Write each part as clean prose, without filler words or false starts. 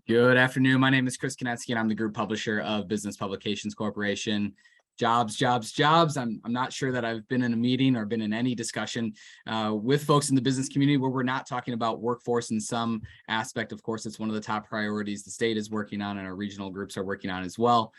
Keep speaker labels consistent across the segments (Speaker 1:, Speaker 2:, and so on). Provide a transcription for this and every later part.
Speaker 1: Good afternoon. My name is Chris Konetsky, and I'm the group publisher of Business Publications Corporation. Jobs, jobs, jobs. I'm not sure that I've been in a meeting or been in any discussion with folks in the business community where we're not talking about workforce in some aspect. Of course, it's one of the top priorities the state is working on and our regional groups are working on as well.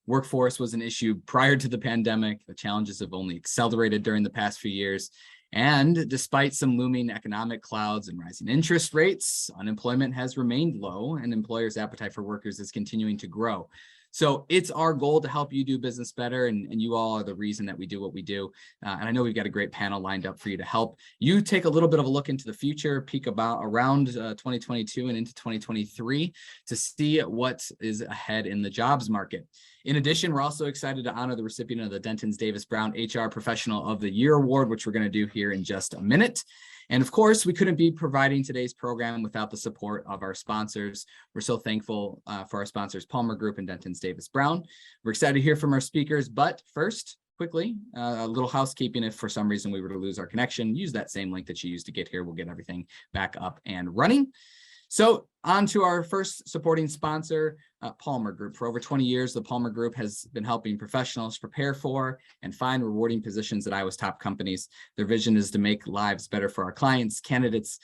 Speaker 1: Workforce was an issue prior to the pandemic. The challenges have only accelerated during the past few years. And despite some looming economic clouds and rising interest rates, unemployment has remained low and employers' appetite for workers is continuing to grow. So it's our goal to help you do business better, and you all are the reason that we do what we do. And I know we've got a great panel lined up for you to help you take a little bit of a look into the future, peek around 2022 and into 2023 to see what is ahead in the jobs market. In addition, we're also excited to honor the recipient of the Denton's Davis Brown HR Professional of the Year Award, which we're going to do here in just a minute. And of course, we couldn't be providing today's program without the support of our sponsors. We're so thankful for our sponsors, Palmer Group and Denton's Davis Brown. We're excited to hear from our speakers, but first, quickly, a little housekeeping. If for some reason we were to lose our connection, use that same link that you used to get here. We'll get everything back up and running. So on to our first supporting sponsor, Palmer Group. For over 20 years, the Palmer Group has been helping professionals prepare for and find rewarding positions at Iowa's top companies. Their vision is to make lives better for our clients, candidates,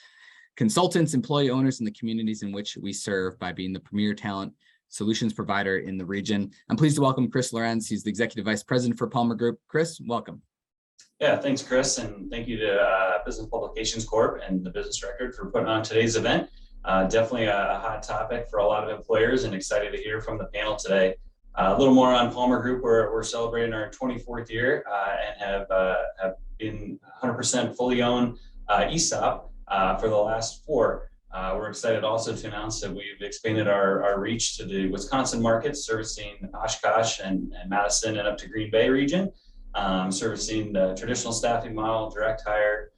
Speaker 1: consultants, employee owners, and the communities in which we serve by being the premier talent solutions provider in the region. I'm pleased to welcome Chris Lorenz. He's the Executive Vice President for Palmer Group. Chris, welcome.
Speaker 2: Yeah, thanks, Chris, and thank you to Business Publications Corp and the Business Record for putting on today's event. Definitely a hot topic for a lot of employers, and excited to hear from the panel today. A little more on Palmer Group. We're celebrating our 24th year and have been 100% fully owned ESOP for the last 4. We're excited also to announce that we've expanded our reach to the Wisconsin market, servicing Oshkosh and Madison and up to Green Bay region, servicing the traditional staffing model, direct hire,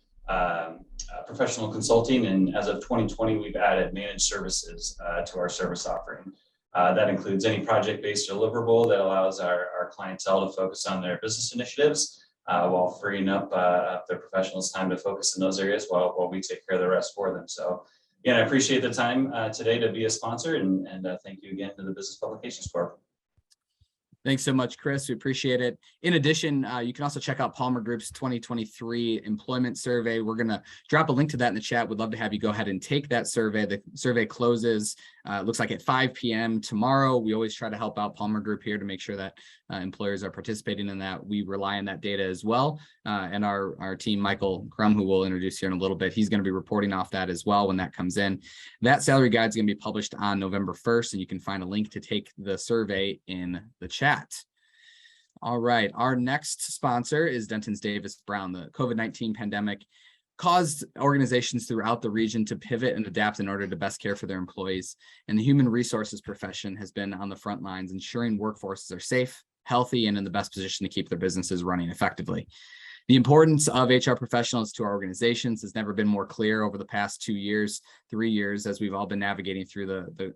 Speaker 2: professional consulting, and as of 2020, we've added managed services to our service offering. That includes any project-based deliverable that allows our clientele to focus on their business initiatives while freeing up their professionals' time to focus in those areas while we take care of the rest for them. So, again, I appreciate the time today to be a sponsor, and thank you again to the Business Publications Corp.
Speaker 1: Thanks so much, Chris. We appreciate it. In addition, you can also check out Palmer Group's 2023 employment survey. We're going to drop a link to that in the chat. We'd love to have you go ahead and take that survey. The survey closes, it looks like at 5 p.m. tomorrow. We always try to help out Palmer Group here to make sure that employers are participating in that. We rely on that data as well. And our team, Michael Crum, who we'll introduce here in a little bit, he's going to be reporting off that as well when that comes in. That salary guide is going to be published on November 1st, and you can find a link to take the survey in the chat. All right, our next sponsor is Denton's Davis Brown. The COVID-19 pandemic caused organizations throughout the region to pivot and adapt in order to best care for their employees. And the human resources profession has been on the front lines, ensuring workforces are safe, healthy, and in the best position to keep their businesses running effectively. The importance of HR professionals to our organizations has never been more clear over the past 2 years, 3 years, as we've all been navigating through the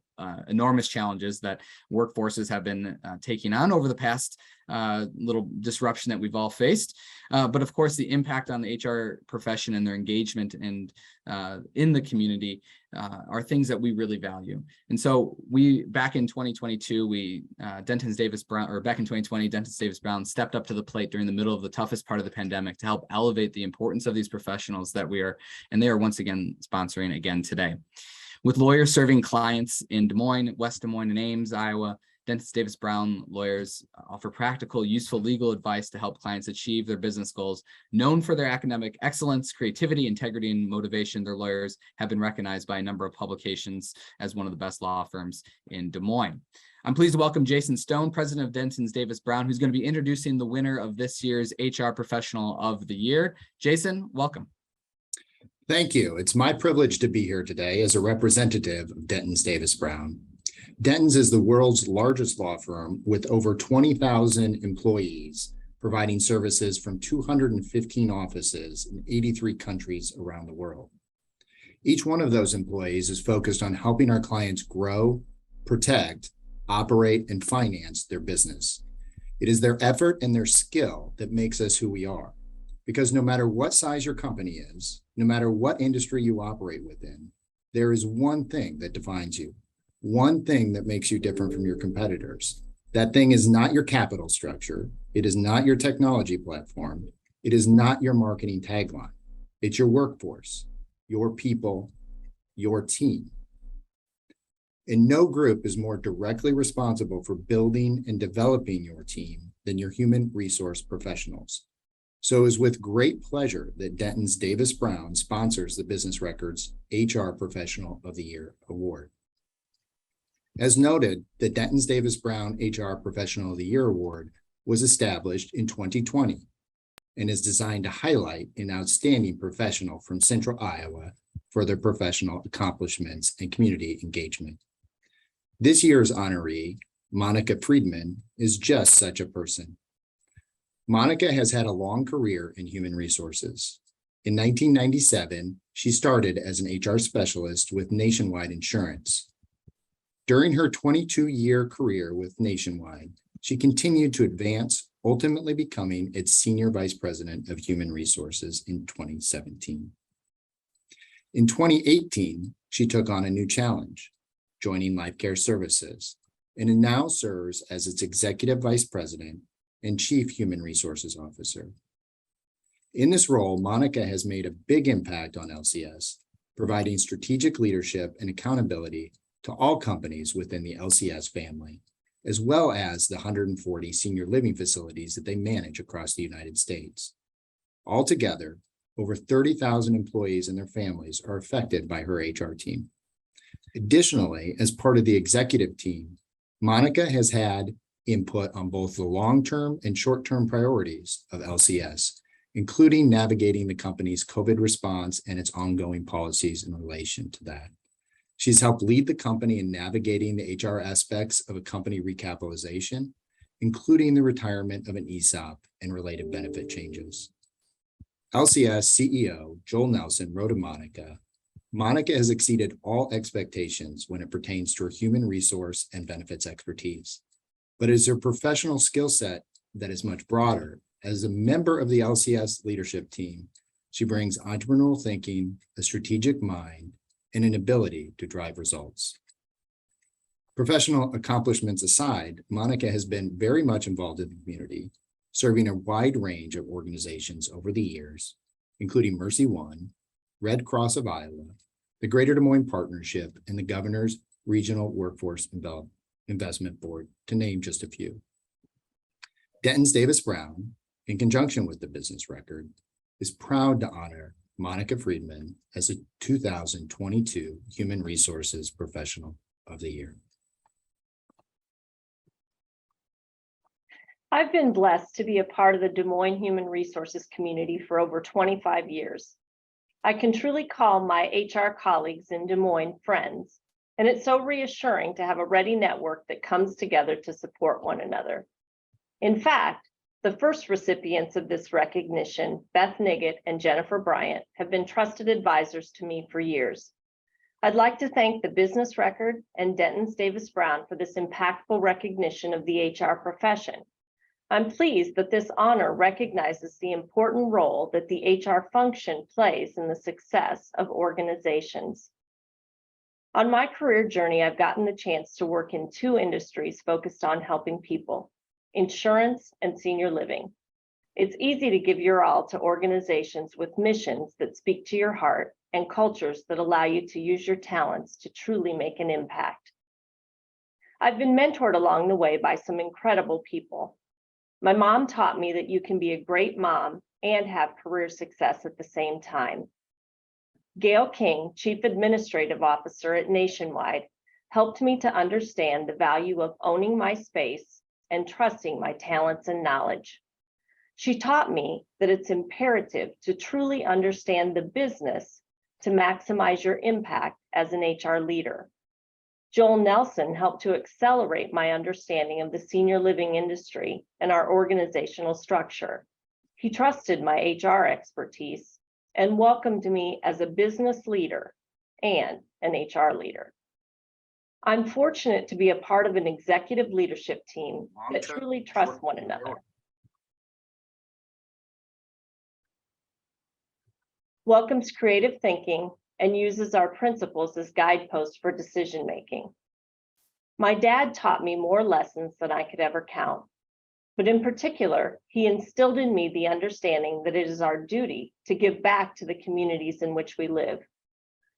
Speaker 1: enormous challenges that workforces have been taking on over the past little disruption that we've all faced. But of course, the impact on the HR profession and their engagement and in the community are things that we really value. And so back in 2022, Denton's Davis Brown, or back in 2020, Denton's Davis Brown stepped up to the plate during the middle of the toughest part of the pandemic to help elevate the importance of these professionals that they are once again sponsoring again today. With lawyers serving clients in Des Moines, West Des Moines, and Ames, Iowa, Denton's Davis Brown lawyers offer practical, useful legal advice to help clients achieve their business goals. Known for their academic excellence, creativity, integrity, and motivation, their lawyers have been recognized by a number of publications as one of the best law firms in Des Moines. I'm pleased to welcome Jason Stone, president of Denton's Davis Brown, who's going to be introducing the winner of this year's HR Professional of the Year. Jason, welcome.
Speaker 3: Thank you. It's my privilege to be here today as a representative of Denton's Davis Brown. Denton's is the world's largest law firm with over 20,000 employees, providing services from 215 offices in 83 countries around the world. Each one of those employees is focused on helping our clients grow, protect, operate, and finance their business. It is their effort and their skill that makes us who we are. Because no matter what size your company is, no matter what industry you operate within, there is one thing that defines you: one thing that makes you different from your competitors. That thing is not your capital structure. It is not your technology platform. It is not your marketing tagline. It's your workforce, your people, your team. And no group is more directly responsible for building and developing your team than your human resource professionals. So it is with great pleasure that Denton's Davis Brown sponsors the Business Records HR Professional of the Year Award. As noted, the Denton's Davis Brown HR Professional of the Year Award was established in 2020 and is designed to highlight an outstanding professional from Central Iowa for their professional accomplishments and community engagement. This year's honoree, Monica Friedman, is just such a person. Monica has had a long career in human resources. In 1997, she started as an HR specialist with Nationwide Insurance. During her 22-year career with Nationwide, she continued to advance, ultimately becoming its Senior Vice President of Human Resources in 2017. In 2018, she took on a new challenge, joining Life Care Services, and now serves as its Executive Vice President and Chief Human Resources Officer. In this role, Monica has made a big impact on LCS, providing strategic leadership and accountability to all companies within the LCS family, as well as the 140 senior living facilities that they manage across the United States. Altogether, over 30,000 employees and their families are affected by her HR team. Additionally, as part of the executive team, Monica has had input on both the long-term and short-term priorities of LCS, including navigating the company's COVID response and its ongoing policies in relation to that. She's helped lead the company in navigating the HR aspects of a company recapitalization, including the retirement of an ESOP and related benefit changes. LCS CEO Joel Nelson wrote of Monica, "Monica has exceeded all expectations when it pertains to her human resource and benefits expertise, but it is her professional skill set that is much broader. As a member of the LCS leadership team, she brings entrepreneurial thinking, a strategic mind, and an ability to drive results." Professional accomplishments aside, Monica has been very much involved in the community, serving a wide range of organizations over the years, including Mercy One, Red Cross of Iowa, the Greater Des Moines Partnership, and the Governor's Regional Workforce Investment Board, to name just a few. Denton's Davis Brown, in conjunction with the Business Record, is proud to honor Monica Friedman as a 2022 Human Resources Professional of the Year.
Speaker 4: I've been blessed to be a part of the Des Moines Human Resources community for over 25 years. I can truly call my HR colleagues in Des Moines friends, and it's so reassuring to have a ready network that comes together to support one another. In fact, the first recipients of this recognition, Beth Niggett and Jennifer Bryant, have been trusted advisors to me for years. I'd like to thank the Business Record and Denton's Davis Brown for this impactful recognition of the HR profession. I'm pleased that this honor recognizes the important role that the HR function plays in the success of organizations. On my career journey, I've gotten the chance to work in two industries focused on helping people: insurance and senior living. It's easy to give your all to organizations with missions that speak to your heart and cultures that allow you to use your talents to truly make an impact. I've been mentored along the way by some incredible people. My mom taught me that you can be a great mom and have career success at the same time. Gail King, Chief Administrative Officer at Nationwide, helped me to understand the value of owning my space and trusting my talents and knowledge. She taught me that it's imperative to truly understand the business to maximize your impact as an HR leader. Joel Nelson helped to accelerate my understanding of the senior living industry and our organizational structure. He trusted my HR expertise and welcomed me as a business leader and an HR leader. I'm fortunate to be a part of an executive leadership team that truly trusts one another. Welcomes creative thinking and uses our principles as guideposts for decision making. My dad taught me more lessons than I could ever count. But in particular, he instilled in me the understanding that it is our duty to give back to the communities in which we live.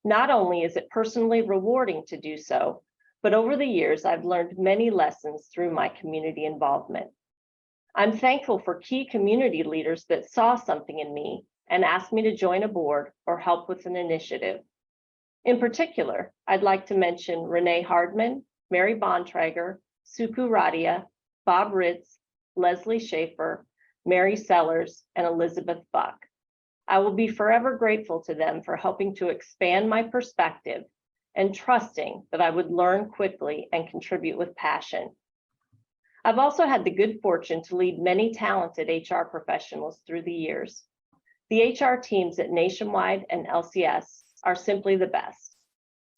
Speaker 4: Not only is it personally rewarding to do so, but over the years, I've learned many lessons through my community involvement. I'm thankful for key community leaders that saw something in me and asked me to join a board or help with an initiative. In particular, I'd like to mention Renee Hardman, Mary Bontrager, Suku Radia, Bob Ritz, Leslie Schaefer, Mary Sellers, and Elizabeth Buck. I will be forever grateful to them for helping to expand my perspective and trusting that I would learn quickly and contribute with passion. I've also had the good fortune to lead many talented HR professionals through the years. The HR teams at Nationwide and LCS are simply the best.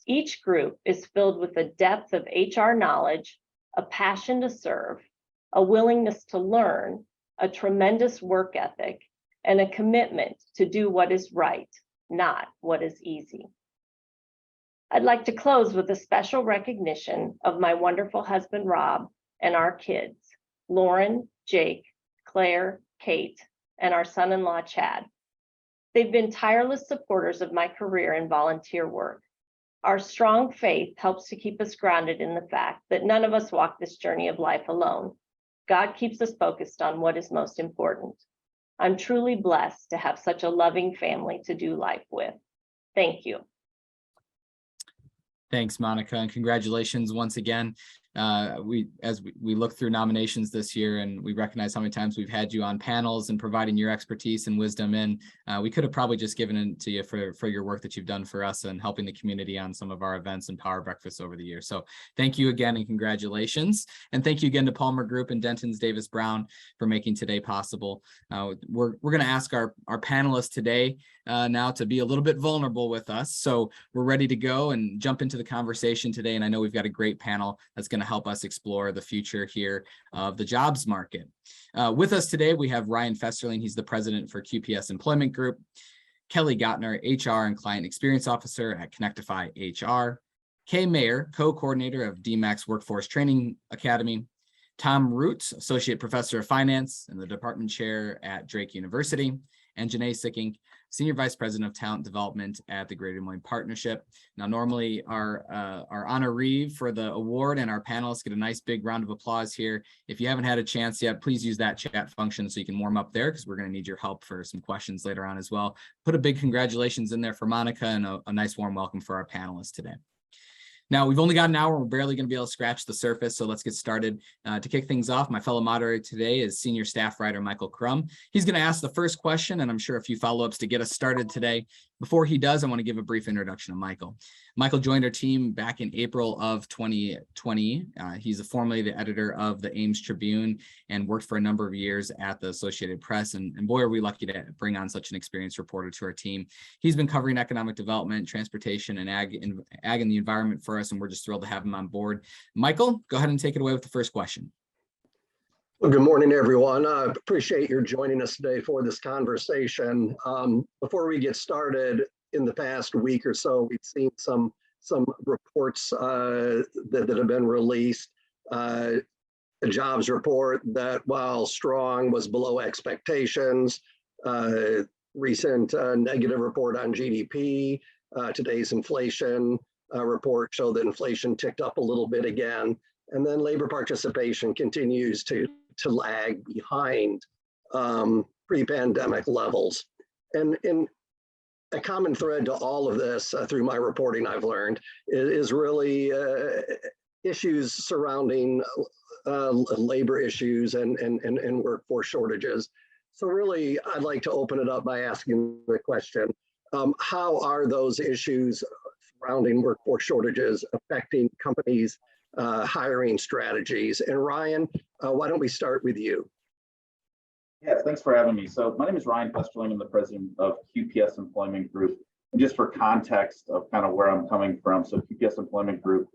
Speaker 4: Each group is filled with a depth of HR knowledge, a passion to serve, a willingness to learn, a tremendous work ethic, and a commitment to do what is right, not what is easy. I'd like to close with a special recognition of my wonderful husband, Rob, and our kids, Lauren, Jake, Claire, Kate, and our son-in-law, Chad. They've been tireless supporters of my career and volunteer work. Our strong faith helps to keep us grounded in the fact that none of us walk this journey of life alone. God keeps us focused on what is most important. I'm truly blessed to have such a loving family to do life with. Thank you.
Speaker 1: Thanks, Monica, and congratulations once again. We look through nominations this year, and we recognize how many times we've had you on panels and providing your expertise and wisdom in. We could have probably just given it to you for your work that you've done for us and helping the community on some of our events and power breakfasts over the years. So thank you again and congratulations. And thank you again to Palmer Group and Denton's Davis Brown for making today possible. We're going to ask our panelists today now to be a little bit vulnerable with us. So we're ready to go and jump into the conversation today. And I know we've got a great panel that's going to help us explore the future here of the jobs market. With us today, we have Ryan Festerling. He's the president for QPS Employment Group. Kellie Gottner, HR and Client Experience Officer at Connectify HR. Maher, co-coordinator of DMACC's Workforce Training Academy. Tom Root, Associate Professor of Finance and the Department Chair at Drake University. And Jenae Sikkink, Senior Vice President of Talent Development at the Des Moines Partnership. Now, normally our honoree for the award and our panelists get a nice big round of applause here. If you haven't had a chance yet, please use that chat function so you can warm up there, because we're going to need your help for some questions later on as well. Put a big congratulations in there for Monica and a nice warm welcome for our panelists today. Now, we've only got an hour. We're barely going to be able to scratch the surface, so let's get started. To kick things off, my fellow moderator today is Senior Staff Writer Michael Crum. He's going to ask the first question, and I'm sure a few follow-ups to get us started today. Before he does, I want to give a brief introduction to Michael. Michael joined our team back in April of 2020. He's formerly the editor of the Ames Tribune and worked for a number of years at the Associated Press. And boy, are we lucky to bring on such an experienced reporter to our team. He's been covering economic development, transportation, and ag and the environment for us, and we're just thrilled to have him on board. Michael, go ahead and take it away with the first question.
Speaker 5: Well, good morning, everyone. I appreciate your joining us today for this conversation. Before we get started, in the past week or so, we've seen some reports that have been released. A jobs report that, while strong, was below expectations. Recent negative report on GDP. Today's inflation report showed that inflation ticked up a little bit again. And then labor participation continues to lag behind pre-pandemic levels. And a common thread to all of this through my reporting, I've learned, is really issues surrounding labor issues and workforce shortages. So really, I'd like to open it up by asking the question, how are those issues surrounding workforce shortages affecting companies' hiring strategies? And Ryan, why don't we start with you?
Speaker 6: Yeah, thanks for having me. So my name is Ryan Festerling. I'm the president of QPS Employment Group. And just for context of kind of where I'm coming from, so QPS Employment Group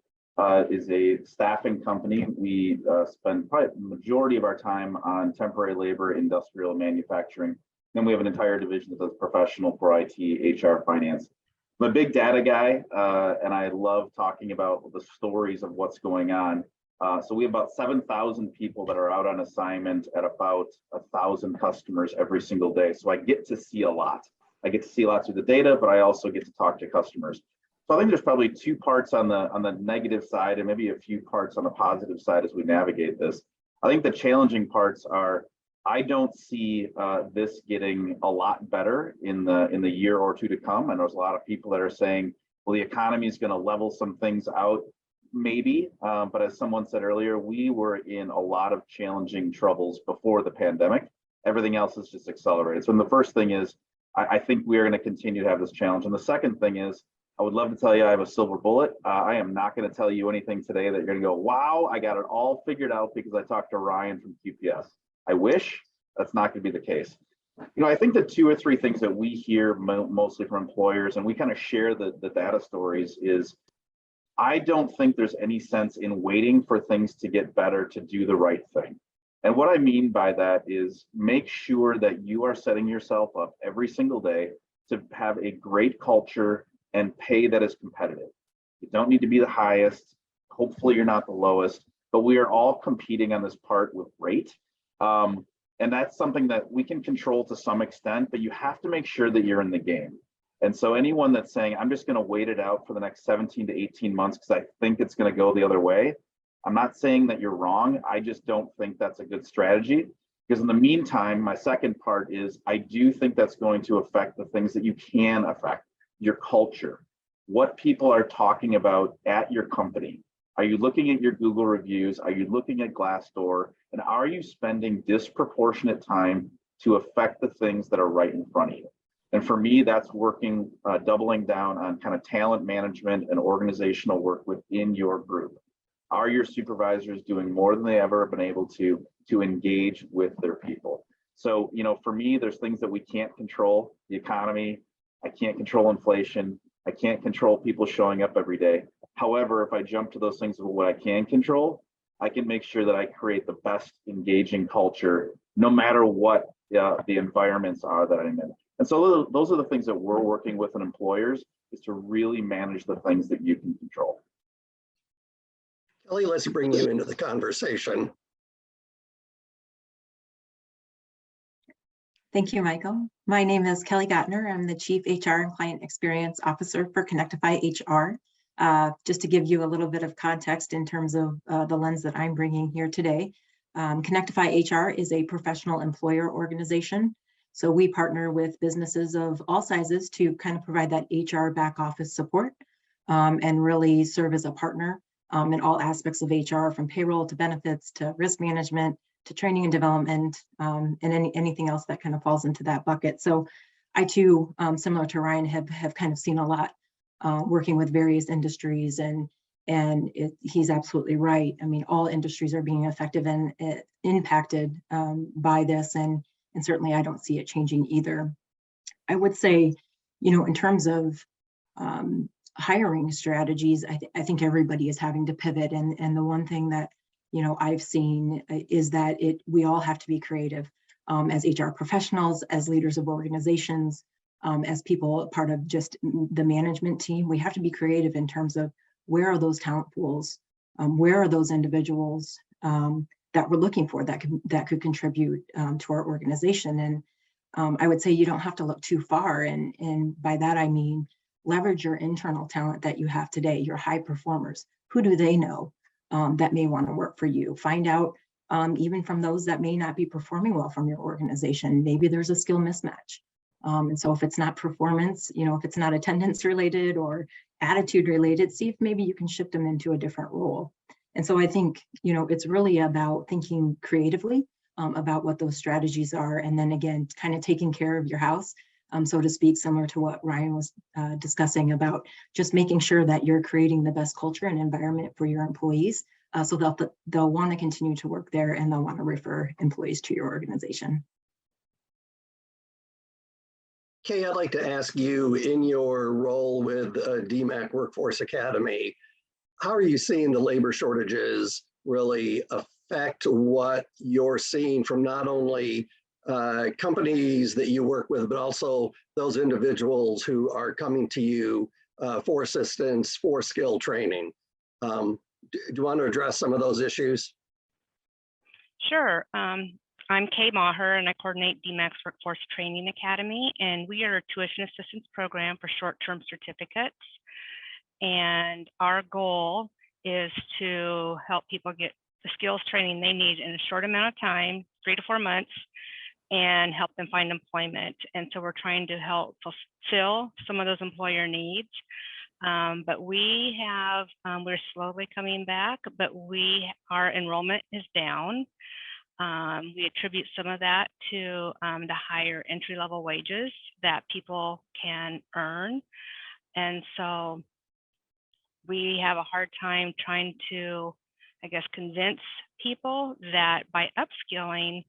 Speaker 6: is a staffing company. We spend probably the majority of our time on temporary labor, industrial, manufacturing. Then we have an entire division that does professional for IT, HR, finance. I'm a big data guy, and I love talking about the stories of what's going on. So we have about 7,000 people that are out on assignment at about 1,000 customers every single day. So I get to see a lot. I get to see a lot through the data, but I also get to talk to customers. So I think there's probably two parts on the negative side and maybe a few parts on the positive side as we navigate this. I think the challenging parts are, I don't see this getting a lot better in the year or two to come. And there's a lot of people that are saying, well, the economy is going to level some things out, maybe. But as someone said earlier, we were in a lot of challenging troubles before the pandemic. Everything else is just accelerated. So the first thing is, I think we are going to continue to have this challenge. And the second thing is, I would love to tell you I have a silver bullet. I am not going to tell you anything today that you're going to go, wow, I got it all figured out because I talked to Ryan from QPS. I wish. That's not going to be the case. I think the two or three things that we hear mostly from employers, and we kind of share the data stories, is I don't think there's any sense in waiting for things to get better to do the right thing. And what I mean by that is make sure that you are setting yourself up every single day to have a great culture and pay that is competitive. You don't need to be the highest. Hopefully you're not the lowest, but we are all competing on this part with rate. And that's something that we can control to some extent, but you have to make sure that you're in the game. And so anyone that's saying, I'm just going to wait it out for the next 17 to 18 months because I think it's going to go the other way, I'm not saying that you're wrong. I just don't think that's a good strategy. Because in the meantime, my second part is I do think that's going to affect the things that you can affect, your culture, what people are talking about at your company. Are you looking at your Google reviews? Are you looking at Glassdoor? And are you spending disproportionate time to affect the things that are right in front of you? And for me, that's working, doubling down on kind of talent management and organizational work within your group. Are your supervisors doing more than they ever have been able to engage with their people? So, for me, there's things that we can't control. The economy, I can't control inflation. I can't control people showing up every day. However, if I jump to those things of what I can control, I can make sure that I create the best engaging culture, no matter what the environments are that I'm in. And so those are the things that we're working with in employers, is to really manage the things that you can control.
Speaker 5: Kelly, let's bring you into the conversation.
Speaker 7: Thank you, Michael. My name is Kellie Gottner. I'm the Chief HR and Client Experience Officer for Connectify HR. Just to give you a little bit of context in terms of the lens that I'm bringing here today, Connectify HR is a professional employer organization. So we partner with businesses of all sizes to kind of provide that HR back office support and really serve as a partner in all aspects of HR, from payroll to benefits to risk management to training and development, and anything else that kind of falls into that bucket. So I too, similar to Ryan, have kind of seen a lot working with various industries, and he's absolutely right. I mean, all industries are being affected and impacted by this, and certainly I don't see it changing either. I would say, in terms of hiring strategies, I think everybody is having to pivot, and the one thing that I've seen is that we all have to be creative as HR professionals, as leaders of organizations, as people part of just the management team. We have to be creative in terms of where are those talent pools, where are those individuals that we're looking for that could contribute to our organization. And I would say you don't have to look too far, and by that I mean leverage your internal talent that you have today, your high performers. Who do they know that may want to work for you? Find out even from those that may not be performing well from your organization. Maybe there's a skill mismatch. And so if it's not performance, if it's not attendance related or attitude related, see if maybe you can shift them into a different role. And so I think, it's really about thinking creatively about what those strategies are. And then again, kind of taking care of your house, so to speak, similar to what Ryan was discussing about just making sure that you're creating the best culture and environment for your employees, so they'll want to continue to work there and they'll want to refer employees to your organization.
Speaker 5: Kay, I'd like to ask you, in your role with DMACC Workforce Academy, how are you seeing the labor shortages really affect what you're seeing from not only companies that you work with, but also those individuals who are coming to you for assistance, for skill training. Do you want to address some of those issues?
Speaker 8: Sure. I'm Kay Maher, and I coordinate DMACC's Workforce Training Academy, and we are a tuition assistance program for short-term certificates. And our goal is to help people get the skills training they need in a short amount of time, 3 to 4 months, and help them find employment. And so we're trying to help fulfill some of those employer needs. But we have, we're slowly coming back, but our enrollment is down. We attribute some of that to the higher entry-level wages that people can earn. And so we have a hard time trying to, I guess, convince people that by upskilling,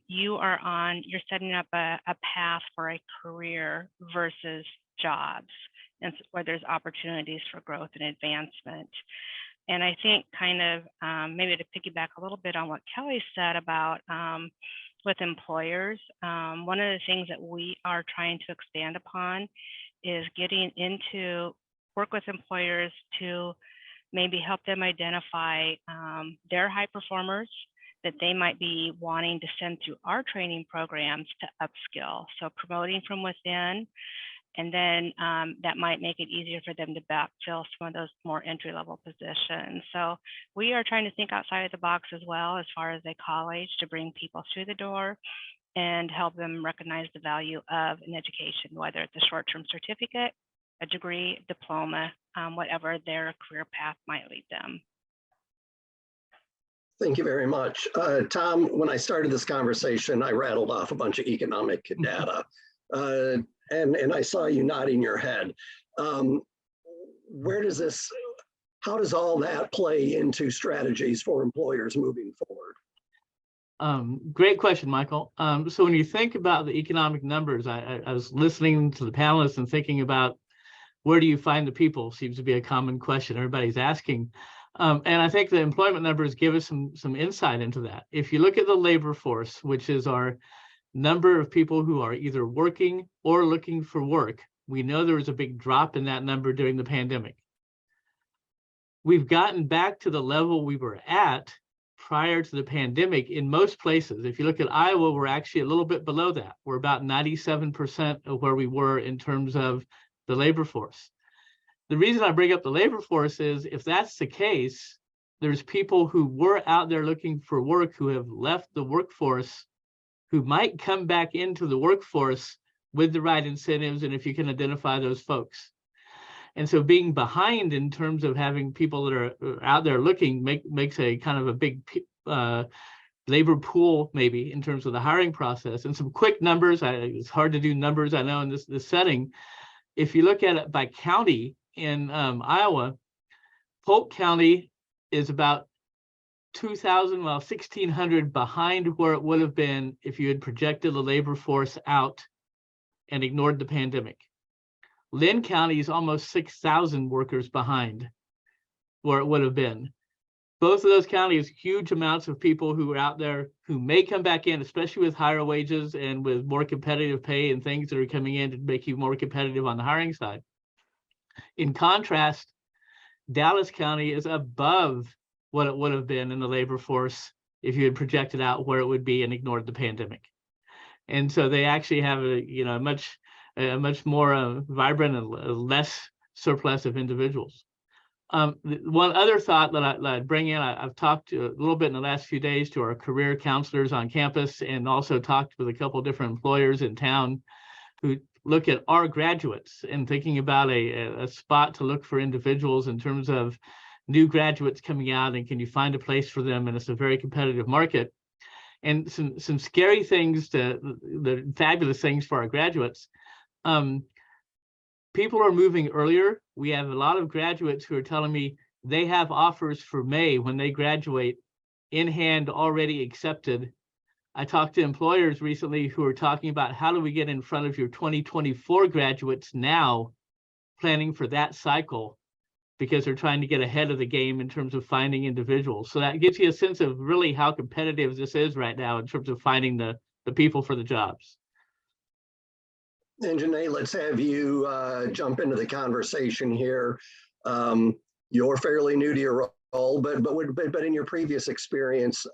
Speaker 8: you're setting up a path for a career versus jobs, and where there's opportunities for growth and advancement. And I think kind of maybe to piggyback a little bit on what Kelly said about with employers, one of the things that we are trying to expand upon is getting into work with employers to maybe help them identify their high performers that they might be wanting to send through our training programs to upskill. So promoting from within, and then that might make it easier for them to backfill some of those more entry-level positions. So we are trying to think outside of the box as well, as far as a college, to bring people through the door and help them recognize the value of an education, whether it's a short-term certificate, a degree, diploma, whatever their career path might lead them.
Speaker 5: Thank you very much. Tom, when I started this conversation, I rattled off a bunch of economic data. And I saw you nodding your head. How does all that play into strategies for employers moving forward?
Speaker 9: Great question, Michael. So when you think about the economic numbers, I was listening to the panelists and thinking about where do you find the people seems to be a common question everybody's asking. And I think the employment numbers give us some insight into that. If you look at the labor force, which is our number of people who are either working or looking for work, we know there was a big drop in that number during the pandemic. We've gotten back to the level we were at prior to the pandemic in most places. If you look at Iowa, we're actually a little bit below that. We're about 97% of where we were in terms of the labor force. The reason I bring up the labor force is if that's the case, there's people who were out there looking for work who have left the workforce, who might come back into the workforce with the right incentives, and if you can identify those folks. And so being behind in terms of having people that are out there looking makes a kind of a big labor pool, maybe, in terms of the hiring process. And some quick numbers, it's hard to do numbers, I know, in this setting. If you look at it by county in Iowa, Polk County is about 1,600 behind where it would have been if you had projected the labor force out and ignored the pandemic. Lynn County is almost 6,000 workers behind where it would have been. Both of those counties, huge amounts of people who are out there who may come back in, especially with higher wages and with more competitive pay and things that are coming in to make you more competitive on the hiring side. In contrast, Dallas County is above what it would have been in the labor force if you had projected out where it would be and ignored the pandemic. And so they actually have a much more vibrant and less surplus of individuals. One other thought that I'd bring in, I've talked a little bit in the last few days to our career counselors on campus, and also talked with a couple of different employers in town who look at our graduates and thinking about a spot to look for individuals in terms of new graduates coming out, and can you find a place for them? And it's a very competitive market. And some scary things, the fabulous things for our graduates. People are moving earlier. We have a lot of graduates who are telling me they have offers for May when they graduate in hand, already accepted. I talked to employers recently who are talking about how do we get in front of your 2024 graduates now, planning for that cycle, because they're trying to get ahead of the game in terms of finding individuals. So that gives you a sense of really how competitive this is right now in terms of finding the the people for the jobs.
Speaker 5: And Jenae, let's have you jump into the conversation here. You're fairly new to your role, but in your previous experience,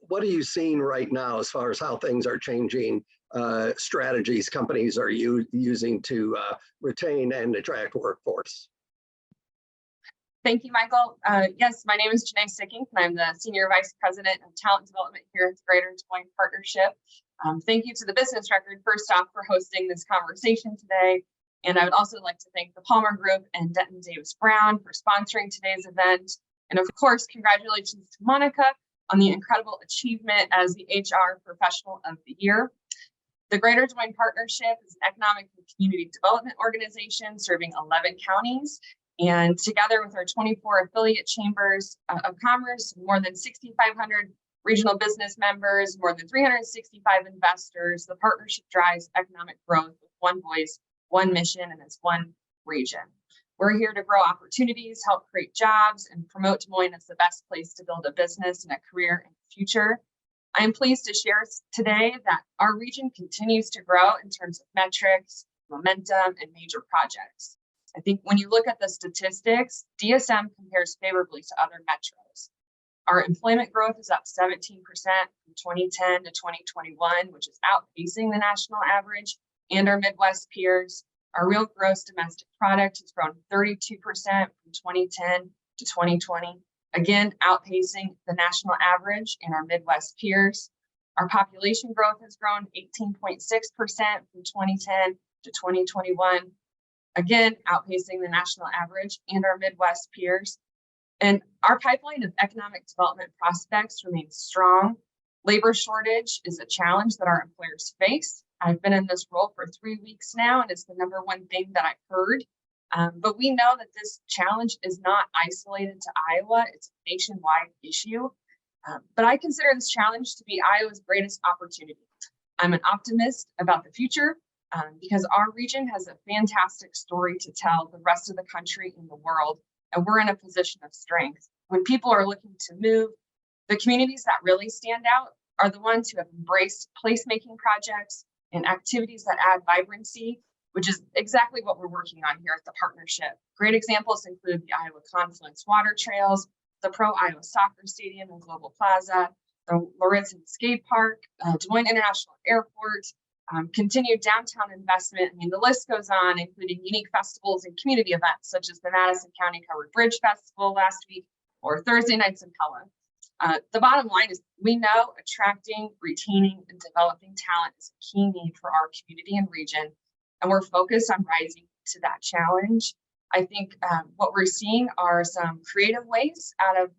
Speaker 5: what are you seeing right now as far as how things are changing, strategies companies are using to retain and attract workforce?
Speaker 10: Thank you, Michael. Yes, my name is Jenae Sikkink, and I'm the Senior Vice President of Talent Development here at the Greater Des Moines Partnership. Thank you to the Business Record, first off, for hosting this conversation today. And I would also like to thank the Palmer Group and Denton Davis Brown for sponsoring today's event. And of course, congratulations to Monica on the incredible achievement as the HR Professional of the Year. The Greater Des Moines Partnership is an economic and community development organization serving 11 counties. And together with our 24 affiliate chambers of commerce, more than 6,500 regional business members, more than 365 investors, the partnership drives economic growth with one voice, one mission, and it's one region. We're here to grow opportunities, help create jobs, and promote Des Moines as the best place to build a business and a career in the future. I am pleased to share today that our region continues to grow in terms of metrics, momentum, and major projects. I think when you look at the statistics, DSM compares favorably to other metros. Our employment growth is up 17% from 2010 to 2021, which is outpacing the national average and our Midwest peers. Our real gross domestic product has grown 32% from 2010 to 2020, again, outpacing the national average and our Midwest peers. Our population growth has grown 18.6% from 2010 to 2021, again, outpacing the national average and our Midwest peers. And our pipeline of economic development prospects remains strong. Labor shortage is a challenge that our employers face. I've been in this role for 3 weeks now, and it's the number one thing that I've heard. But we know that this challenge is not isolated to Iowa. It's a nationwide issue. But I consider this challenge to be Iowa's greatest opportunity. I'm an optimist about the future because our region has a fantastic story to tell the rest of the country and the world, and we're in a position of strength. When people are looking to move, the communities that really stand out are the ones who have embraced placemaking projects and activities that add vibrancy, which is exactly what we're working on here at the partnership. Great examples include the Iowa Confluence Water Trails, the Pro Iowa Soccer Stadium and Global Plaza, the Lauritzen Skate Park, Des Moines International Airport, continued downtown investment. I mean, the list goes on, including unique festivals and community events, such as the Madison County Covered Bridge Festival last week, or Thursday Nights in Pella. The bottom line is we know attracting, retaining, and developing talent is a key need for our community and region, and we're focused on rising to that challenge. I think what we're seeing are some creative ways out of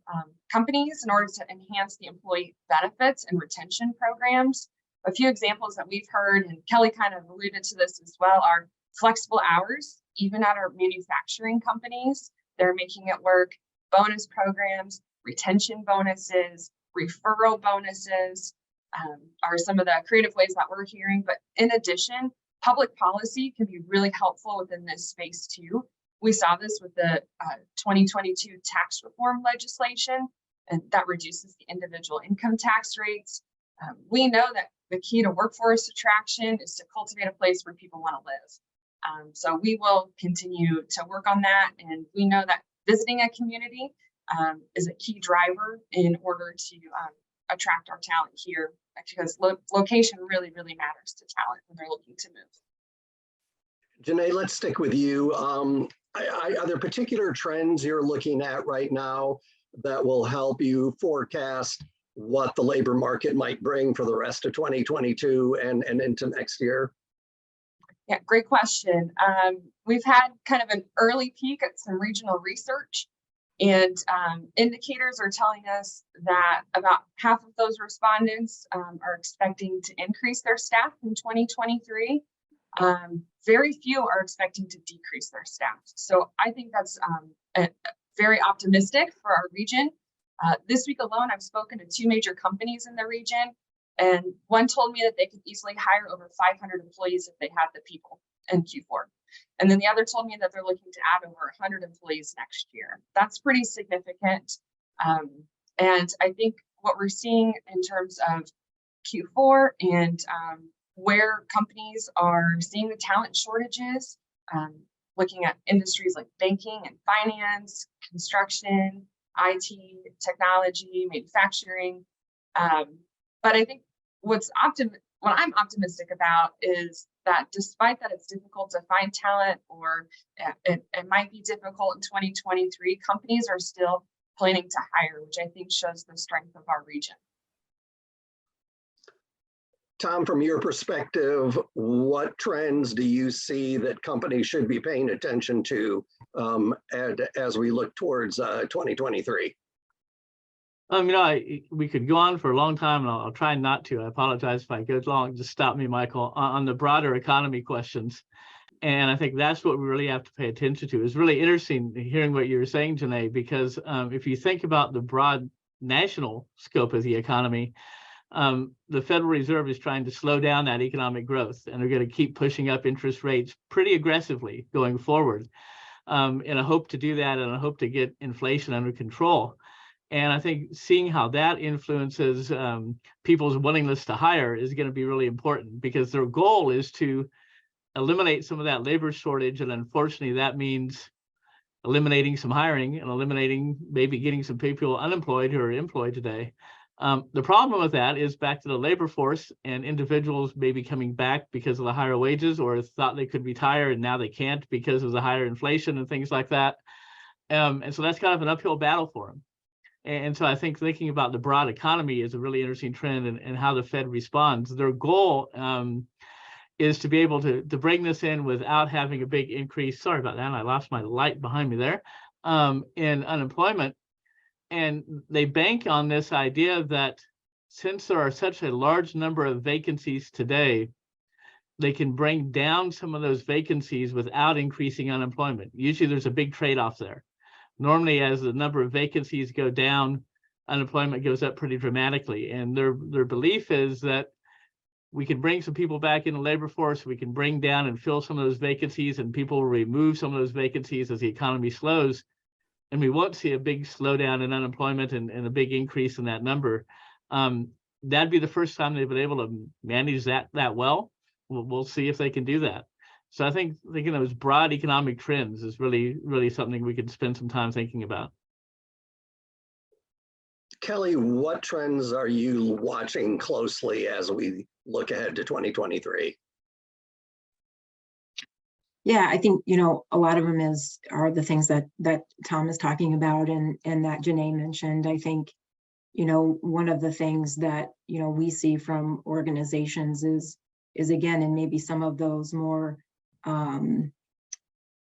Speaker 10: companies in order to enhance the employee benefits and retention programs. A few examples that we've heard, and Kelly kind of alluded to this as well, are flexible hours, even at our manufacturing companies. They're making it work. Bonus programs, retention bonuses, referral bonuses are some of the creative ways that we're hearing. But in addition, public policy can be really helpful within this space too. We saw this with the 2022 tax reform legislation, and that reduces the individual income tax rates. We know that the key to workforce attraction is to cultivate a place where people want to live. So we will continue to work on that. And we know that visiting a community is a key driver in order to attract our talent here, because location really, really matters to talent when they're looking to move.
Speaker 5: Jenae, let's stick with you. Are there particular trends you're looking at right now that will help you forecast what the labor market might bring for the rest of 2022 and into next year?
Speaker 10: Yeah, great question. We've had kind of an early peek at some regional research, and indicators are telling us that about half of those respondents are expecting to increase their staff in 2023. Very few are expecting to decrease their staff. So I think that's very optimistic for our region. This week alone, I've spoken to 2 major companies in the region, and one told me that they could easily hire over 500 employees if they had the people in Q4. And then the other told me that they're looking to add over 100 employees next year. That's pretty significant. And I think what we're seeing in terms of Q4 and where companies are seeing the talent shortages, looking at industries like banking and finance, construction, IT, technology, manufacturing. But I think what I'm optimistic about is that despite that it's difficult to find talent, or it might be difficult in 2023, companies are still planning to hire, which I think shows the strength of our region.
Speaker 5: Tom, from your perspective, what trends do you see that companies should be paying attention to as we look towards 2023?
Speaker 9: We could go on for a long time, and I'll try not to. I apologize if I go long. Just stop me, Michael, on the broader economy questions. And I think that's what we really have to pay attention to. It's really interesting hearing what you were saying, Jenae, because if you think about the broad national scope of the economy, the Federal Reserve is trying to slow down that economic growth, and they're going to keep pushing up interest rates pretty aggressively going forward in a hope to do that, and a hope to get inflation under control. And I think seeing how that influences people's willingness to hire is going to be really important, because their goal is to eliminate some of that labor shortage. And unfortunately, that means eliminating some hiring and maybe getting some people unemployed who are employed today. The problem with that is back to the labor force, and individuals maybe coming back because of the higher wages, or thought they could retire and now they can't because of the higher inflation and things like that. And so that's kind of an uphill battle for them. And so I think thinking about the broad economy is a really interesting trend, and how the Fed responds. Their goal is to be able to bring this in without having a big increase. Sorry about that. I lost my light behind me there, in unemployment. And they bank on this idea that since there are such a large number of vacancies today, they can bring down some of those vacancies without increasing unemployment. Usually there's a big trade-off there. Normally, as the number of vacancies go down, unemployment goes up pretty dramatically. And their belief is that we can bring some people back in the labor force, we can bring down and fill some of those vacancies, and people will remove some of those vacancies as the economy slows. And we won't see a big slowdown in unemployment and a big increase in that number. That'd be the first time they've been able to manage that well. We'll see if they can do that. So I think thinking of those broad economic trends is really, really something we could spend some time thinking about.
Speaker 5: Kelly, what trends are you watching closely as we look ahead to 2023?
Speaker 7: Yeah, I think, a lot of them are the things that Tom is talking about and that Jenae mentioned. I think, one of the things that, we see from organizations is again, and maybe some of those more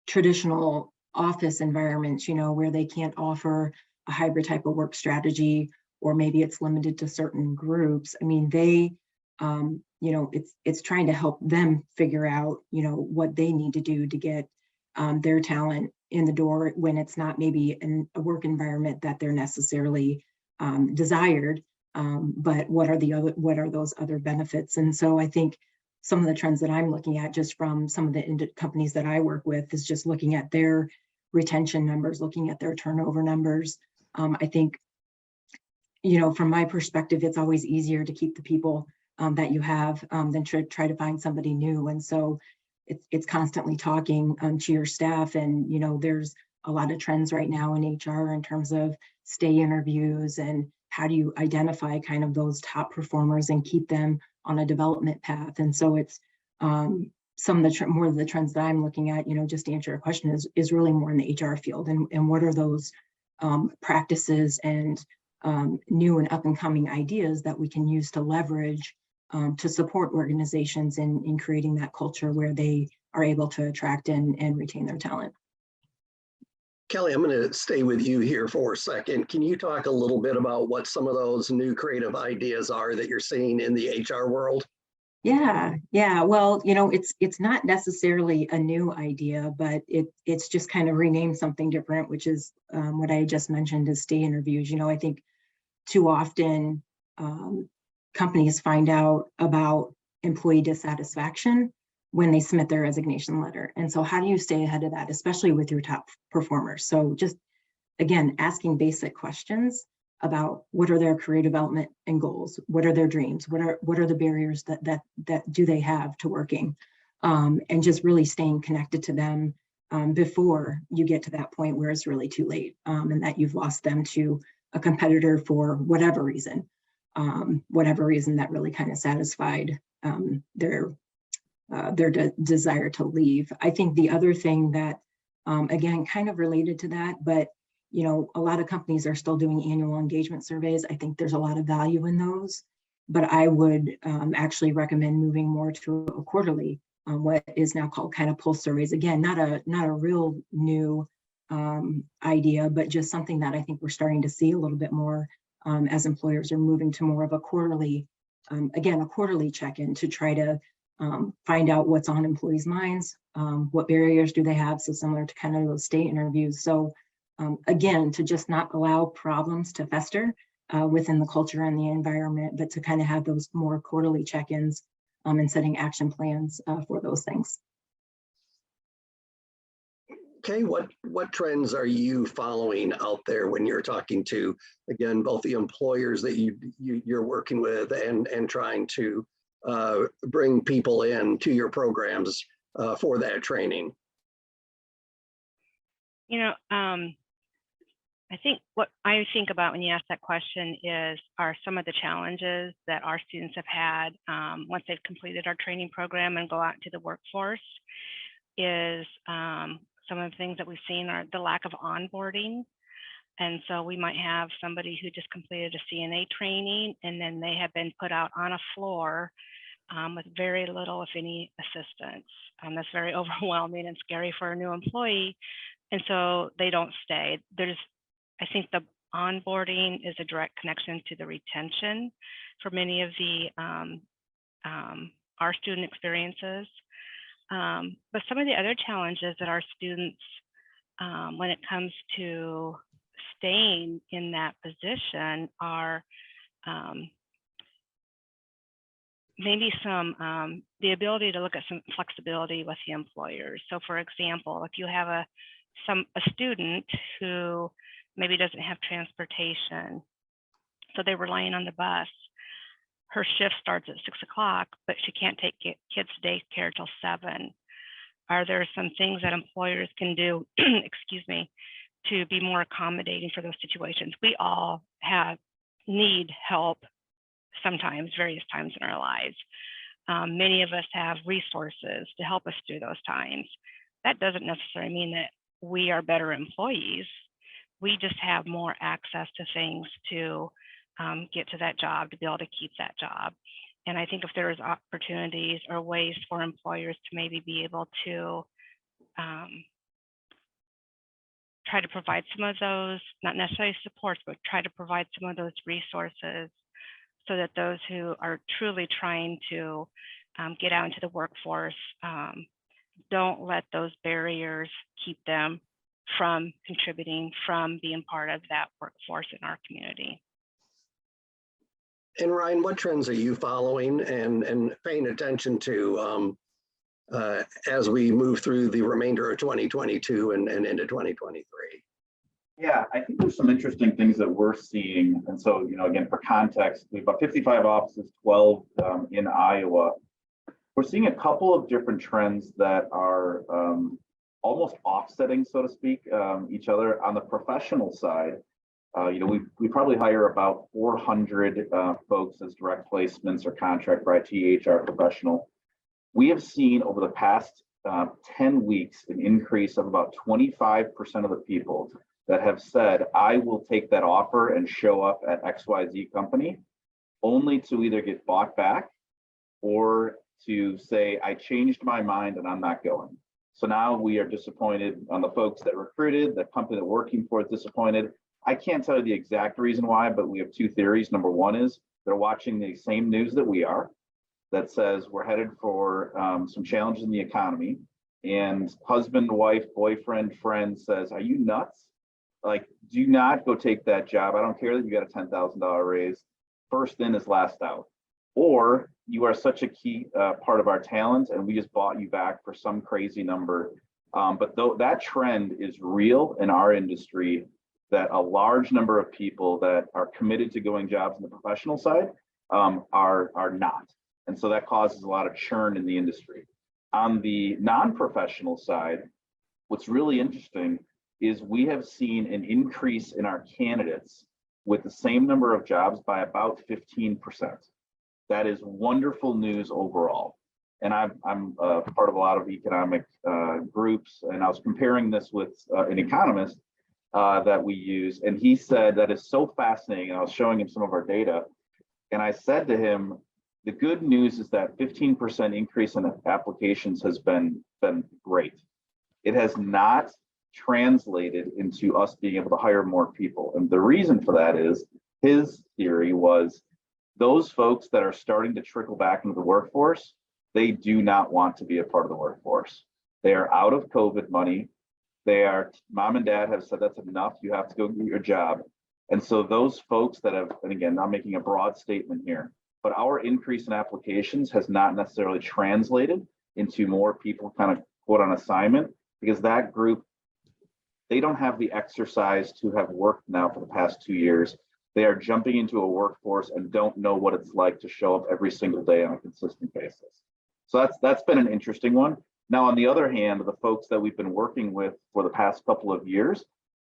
Speaker 7: traditional office environments, where they can't offer a hybrid type of work strategy, or maybe it's limited to certain groups. I mean, they, it's trying to help them figure out, what they need to do to get their talent in the door when it's not maybe in a work environment that they're necessarily desired. But what are those other benefits? And so I think some of the trends that I'm looking at just from some of the companies that I work with is just looking at their retention numbers, looking at their turnover numbers. I think, from my perspective, it's always easier to keep the people that you have than to try to find somebody new. And so it's constantly talking to your staff. And, there's a lot of trends right now in HR in terms of stay interviews and how do you identify kind of those top performers and keep them on a development path. And so it's some of the more of the trends that I'm looking at, just to answer your question, is really more in the HR field. And what are those practices and new and up and coming ideas that we can use to leverage to support organizations in creating that culture where they are able to attract and retain their talent.
Speaker 5: Kelly, I'm going to stay with you here for a second. Can you talk a little bit about what some of those new creative ideas are that you're seeing in the HR world?
Speaker 7: Yeah. Well, it's not necessarily a new idea, but it's just kind of renamed something different, which is what I just mentioned is stay interviews. I think too often companies find out about employee dissatisfaction when they submit their resignation letter. And so how do you stay ahead of that, especially with your top performers? So just, again, asking basic questions about what are their career development and goals, what are their dreams, what are the barriers that do they have to working, and just really staying connected to them before you get to that point where it's really too late, and that you've lost them to a competitor for whatever reason that really kind of satisfied their desire to leave. I think the other thing that, again, kind of related to that, but you know, a lot of companies are still doing annual engagement surveys. I think there's a lot of value in those, but I would actually recommend moving more to a quarterly, what is now called kind of pulse surveys. Again, not a real new idea, but just something that I think we're starting to see a little bit more as employers are moving to more of a quarterly, again, a quarterly check-in to try to find out what's on employees' minds, what barriers do they have, so similar to kind of those state interviews. So again, to just not allow problems to fester within the culture and the environment, but to kind of have those more quarterly check-ins and setting action plans for those things.
Speaker 5: Okay, what trends are you following out there when you're talking to, again, both the employers that you're working with and trying to bring people in to your programs for that training?
Speaker 8: You know, I think what I think about when you ask that question are some of the challenges that our students have had once they've completed our training program and go out into the workforce. Some of the things that we've seen are the lack of onboarding. And so we might have somebody who just completed a CNA training and then they have been put out on a floor with very little, if any, assistance. That's very overwhelming and scary for a new employee. And so they don't stay. I think the onboarding is a direct connection to the retention for many of our student experiences. But some of the other challenges that our students, when it comes to staying in that position, are maybe the ability to look at some flexibility with the employers. So for example, if you have a student who maybe doesn't have transportation, so they're relying on the bus, her shift starts at 6 o'clock, but she can't take kids to daycare till 7. Are there some things that employers can do, excuse me, to be more accommodating for those situations? We all need help sometimes, various times in our lives. Many of us have resources to help us through those times. That doesn't necessarily mean that we are better employees. We just have more access to things to get to that job, to be able to keep that job. And I think if there's opportunities or ways for employers to maybe be able to try to provide some of those, not necessarily supports, but try to provide some of those resources so that those who are truly trying to get out into the workforce don't let those barriers keep them from contributing, from being part of that workforce in our community.
Speaker 5: And Ryan, what trends are you following and paying attention to as we move through the remainder of 2022 and into 2023?
Speaker 6: Yeah, I think there's some interesting things that we're seeing. And so, you know, again, for context, we have about 55 offices, 12 in Iowa. We're seeing a couple of different trends that are almost offsetting, so to speak, each other. On the professional side, you know, we probably hire about 400 folks as direct placements or contract for IT, HR professional. We have seen over the past 10 weeks an increase of about 25% of the people that have said, I will take that offer and show up at XYZ company, only to either get bought back or to say, I changed my mind and I'm not going. So now we are disappointed on the folks that recruited, the company they're working for is disappointed. I can't tell you the exact reason why, but we have two theories. Number one is they're watching the same news that we are that says we're headed for some challenges in the economy, and husband, wife, boyfriend, friend says, are you nuts? Like, do not go take that job. I don't care that you got a $10,000 raise. First in is last out. Or you are such a key part of our talent and we just bought you back for some crazy number. But though that trend is real in our industry, that a large number of people that are committed to going jobs in the professional side are not. And so that causes a lot of churn in the industry. On the non-professional side, what's really interesting is we have seen an increase in our candidates with the same number of jobs by about 15%. That is wonderful news overall. And I'm part of a lot of economic groups, and I was comparing this with an economist that we use, and he said that is so fascinating. And I was showing him some of our data, and I said to him, the good news is that 15% increase in applications has been great. It has not translated into us being able to hire more people. And the reason for that is his theory was those folks that are starting to trickle back into the workforce, they do not want to be a part of the workforce. They are out of COVID money. They are, mom and dad have said that's enough. You have to go get your job. And so those folks that have, and again, I'm making a broad statement here, but our increase in applications has not necessarily translated into more people kind of quote on assignment, because that group, they don't have the exercise to have worked now for the past 2 years. They are jumping into a workforce and don't know what it's like to show up every single day on a consistent basis. So that's been an interesting one. Now, on the other hand, the folks that we've been working with for the past couple of years,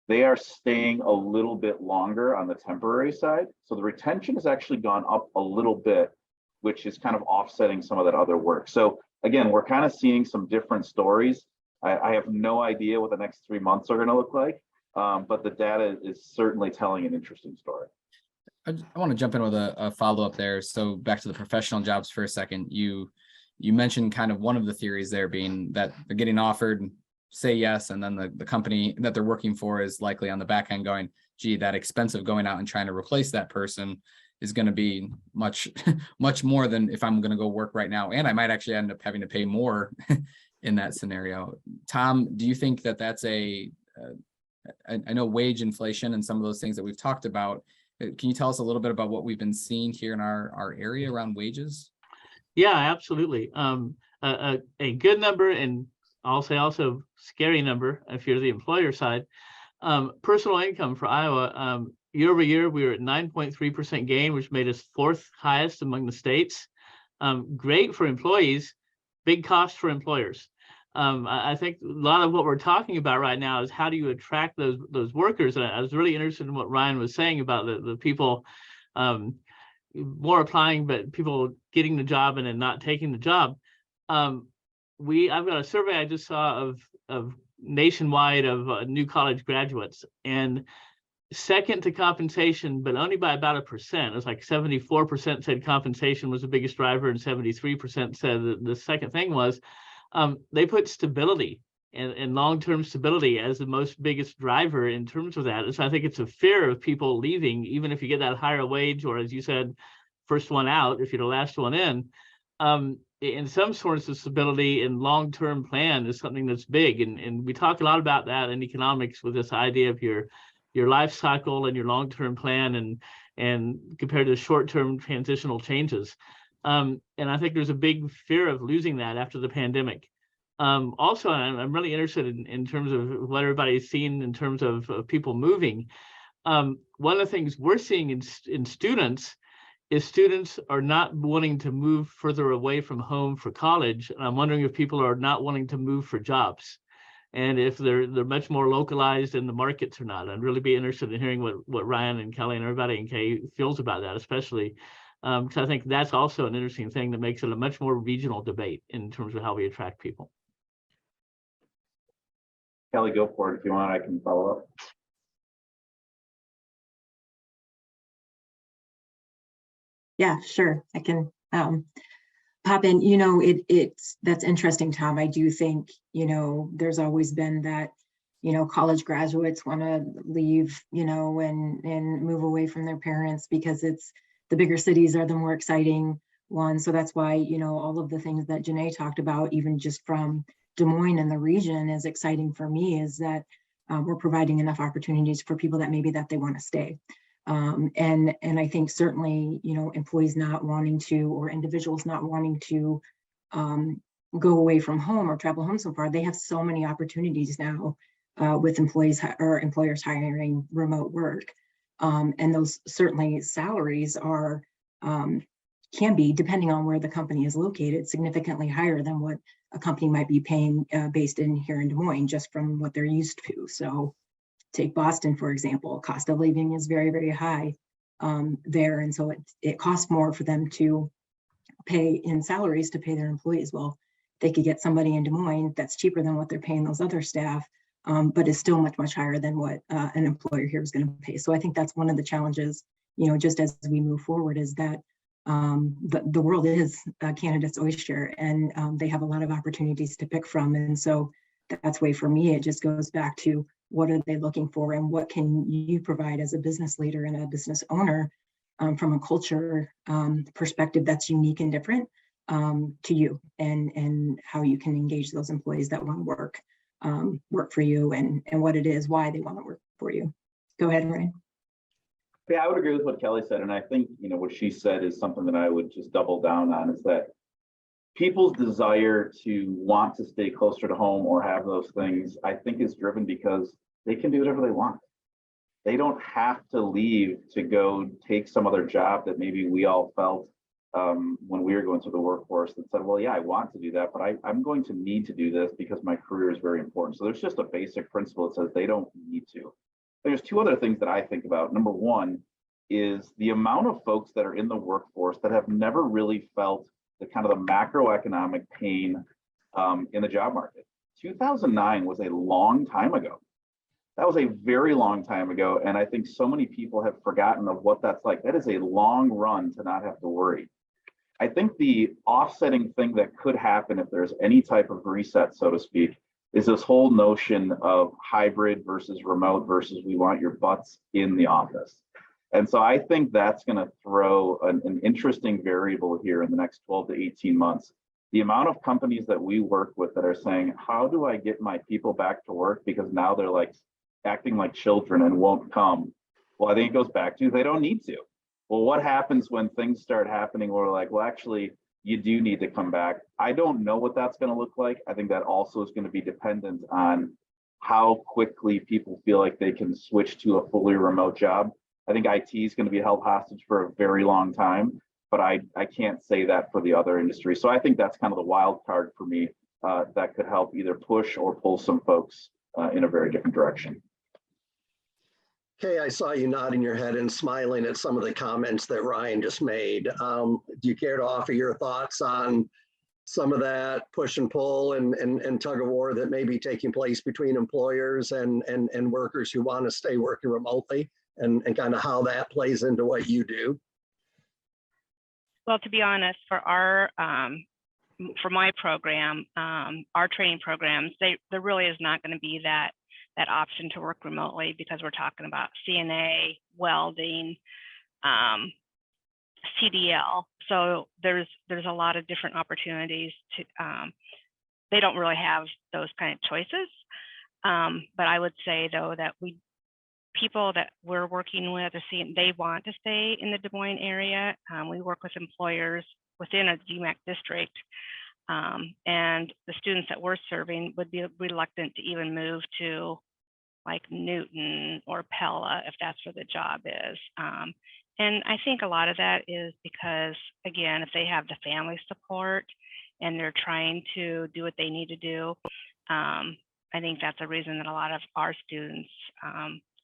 Speaker 6: they are staying a little bit longer on the temporary side. So the retention has actually gone up a little bit, which is kind of offsetting some of that other work. So again, we're kind of seeing some different stories. I have no idea what the next 3 months are going to look like, but the data is certainly telling an interesting story.
Speaker 1: I want to jump in with a follow-up there. So back to the professional jobs for a second. You mentioned kind of one of the theories there being that they're getting offered, say yes, and then the company that they're working for is likely on the back end going, gee, that expense of going out and trying to replace that person is going to be much more than if I'm going to go work right now. And I might actually end up having to pay more in that scenario. Tom, do you think that that's I know wage inflation and some of those things that we've talked about. Can you tell us a little bit about what we've been seeing here in our area around wages?
Speaker 9: Yeah, absolutely. A good number, and I'll say also scary number if you're the employer side. Personal income for Iowa, year over year, we were at 9.3% gain, which made us 4th highest among the states. Great for employees, big cost for employers. I think a lot of what we're talking about right now is how do you attract those workers? And I was really interested in what Ryan was saying about the people more applying, but people getting the job and then not taking the job. I've got a survey I just saw of nationwide of new college graduates, and second to compensation, but only by about 1%. It was like 74% said compensation was the biggest driver, and 73% said that the second thing was they put stability and long-term stability as the most biggest driver in terms of that. And so I think it's a fear of people leaving, even if you get that higher wage, or as you said, first one out, if you're the last one in some sorts of stability and long-term plan is something that's big. And we talk a lot about that in economics with this idea of your life cycle and your long-term plan and compared to short-term transitional changes. And I think there's a big fear of losing that after the pandemic. Also, I'm really interested in terms of what everybody's seen in terms of people moving. One of the things we're seeing in students is students are not wanting to move further away from home for college. And I'm wondering if people are not wanting to move for jobs, and if they're much more localized in the markets or not. I'd really be interested in hearing what Ryan and Kelly and everybody in K feels about that, especially because I think that's also an interesting thing that makes it a much more regional debate in terms of how we attract people.
Speaker 6: Kelly, go for it if you want. I can follow up.
Speaker 7: Yeah, sure. I can pop in. That's interesting, Tom. I do think, there's always been that, college graduates want to leave, and move away from their parents because it's the bigger cities are the more exciting ones. So that's why, all of the things that Jenae talked about, even just from Des Moines and the region, is exciting for me, is that we're providing enough opportunities for people that maybe that they want to stay. And I think certainly, employees not wanting to, or individuals not wanting to go away from home or travel home so far, they have so many opportunities now with employees or employers hiring remote work. And those certainly salaries are can be, depending on where the company is located, significantly higher than what a company might be paying based in here in Des Moines, just from what they're used to. So take Boston, for example, cost of living is very, very high there. And so it costs more for them to pay in salaries to pay their employees. Well, they could get somebody in Des Moines that's cheaper than what they're paying those other staff, but is still much, much higher than what an employer here is going to pay. So I think that's one of the challenges, just as we move forward, is that the world is a candidate's oyster, and they have a lot of opportunities to pick from. And so that's why, for me, it just goes back to what are they looking for, and what can you provide as a business leader and a business owner from a culture perspective that's unique and different to you, and how you can engage those employees that want to work for you, and what it is, why they want to work for you. Go ahead, Ryan.
Speaker 6: Yeah, I would agree with what Kelly said. And I think, what she said is something that I would just double down on, is that people's desire to want to stay closer to home or have those things, I think, is driven because they can do whatever they want. They don't have to leave to go take some other job that maybe we all felt when we were going through the workforce, that said, well, yeah, I want to do that, but I'm going to need to do this because my career is very important. So there's just a basic principle that says they don't need to. There's two other things that I think about. Number one is the amount of folks that are in the workforce that have never really felt the kind of the macroeconomic pain in the job market. 2009 was a long time ago. That was a very long time ago. And I think so many people have forgotten of what that's like. That is a long run to not have to worry. I think the offsetting thing that could happen if there's any type of reset, so to speak, is this whole notion of hybrid versus remote versus we want your butts in the office. And so I think that's going to throw an interesting variable here in the next 12 to 18 months. The amount of companies that we work with that are saying, how do I get my people back to work? Because now they're like acting like children and won't come. Well, I think it goes back to they don't need to. Well, what happens when things start happening where we're like, well, actually, you do need to come back? I don't know what that's going to look like. I think that also is going to be dependent on how quickly people feel like they can switch to a fully remote job. I think IT is going to be held hostage for a very long time, but I can't say that for the other industries. So I think that's kind of the wild card for me that could help either push or pull some folks in a very different direction.
Speaker 5: Okay, I saw you nodding your head and smiling at some of the comments that Ryan just made. Do you care to offer your thoughts on some of that push and pull and tug of war that may be taking place between employers and workers who want to stay working remotely, and kind of how that plays into what you do?
Speaker 8: Well, to be honest, for my program, our training programs, there really is not going to be that option to work remotely, because we're talking about CNA, welding, CDL. So there's a lot of different opportunities to. They don't really have those kind of choices. But I would say, though, that people that we're working with are seeing they want to stay in the Des Moines area. We work with employers within a DMACC district, and the students that we're serving would be reluctant to even move to like Newton or Pella if that's where the job is. And I think a lot of that is because, again, if they have the family support and they're trying to do what they need to do, I think that's a reason that a lot of our students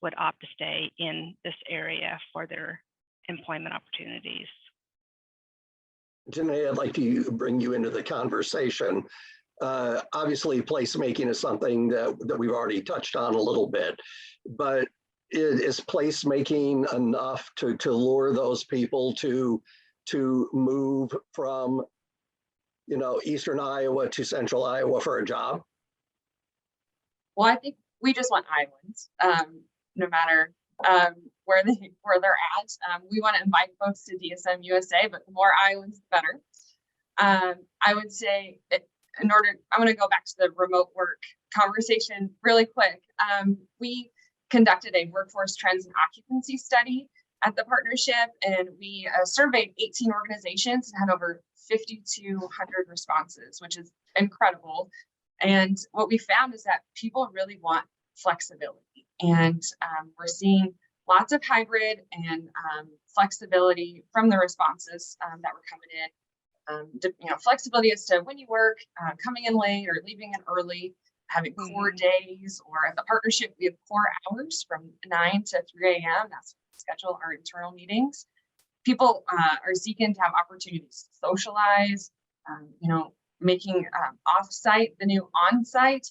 Speaker 8: would opt to stay in this area for their employment opportunities.
Speaker 5: Jenae, I'd like to bring you into the conversation. Obviously, placemaking is something that we've already touched on a little bit, but is placemaking enough to lure those people to move from, Eastern Iowa to Central Iowa for a job?
Speaker 10: Well, I think we just want Iowans, no matter where they're at. We want to invite folks to DSM USA, but the more Iowans, the better. I would say that I'm going to go back to the remote work conversation really quick. We conducted a workforce trends and occupancy study at the partnership, and we surveyed 18 organizations and had over 5,200 responses, which is incredible. And what we found is that people really want flexibility. And we're seeing lots of hybrid and flexibility from the responses that were coming in. Flexibility as to when you work, coming in late or leaving in early, having core days, or at the partnership, we have core hours from 9 to 3 a.m. That's when we schedule our internal meetings. People are seeking to have opportunities to socialize, making off-site the new on-site.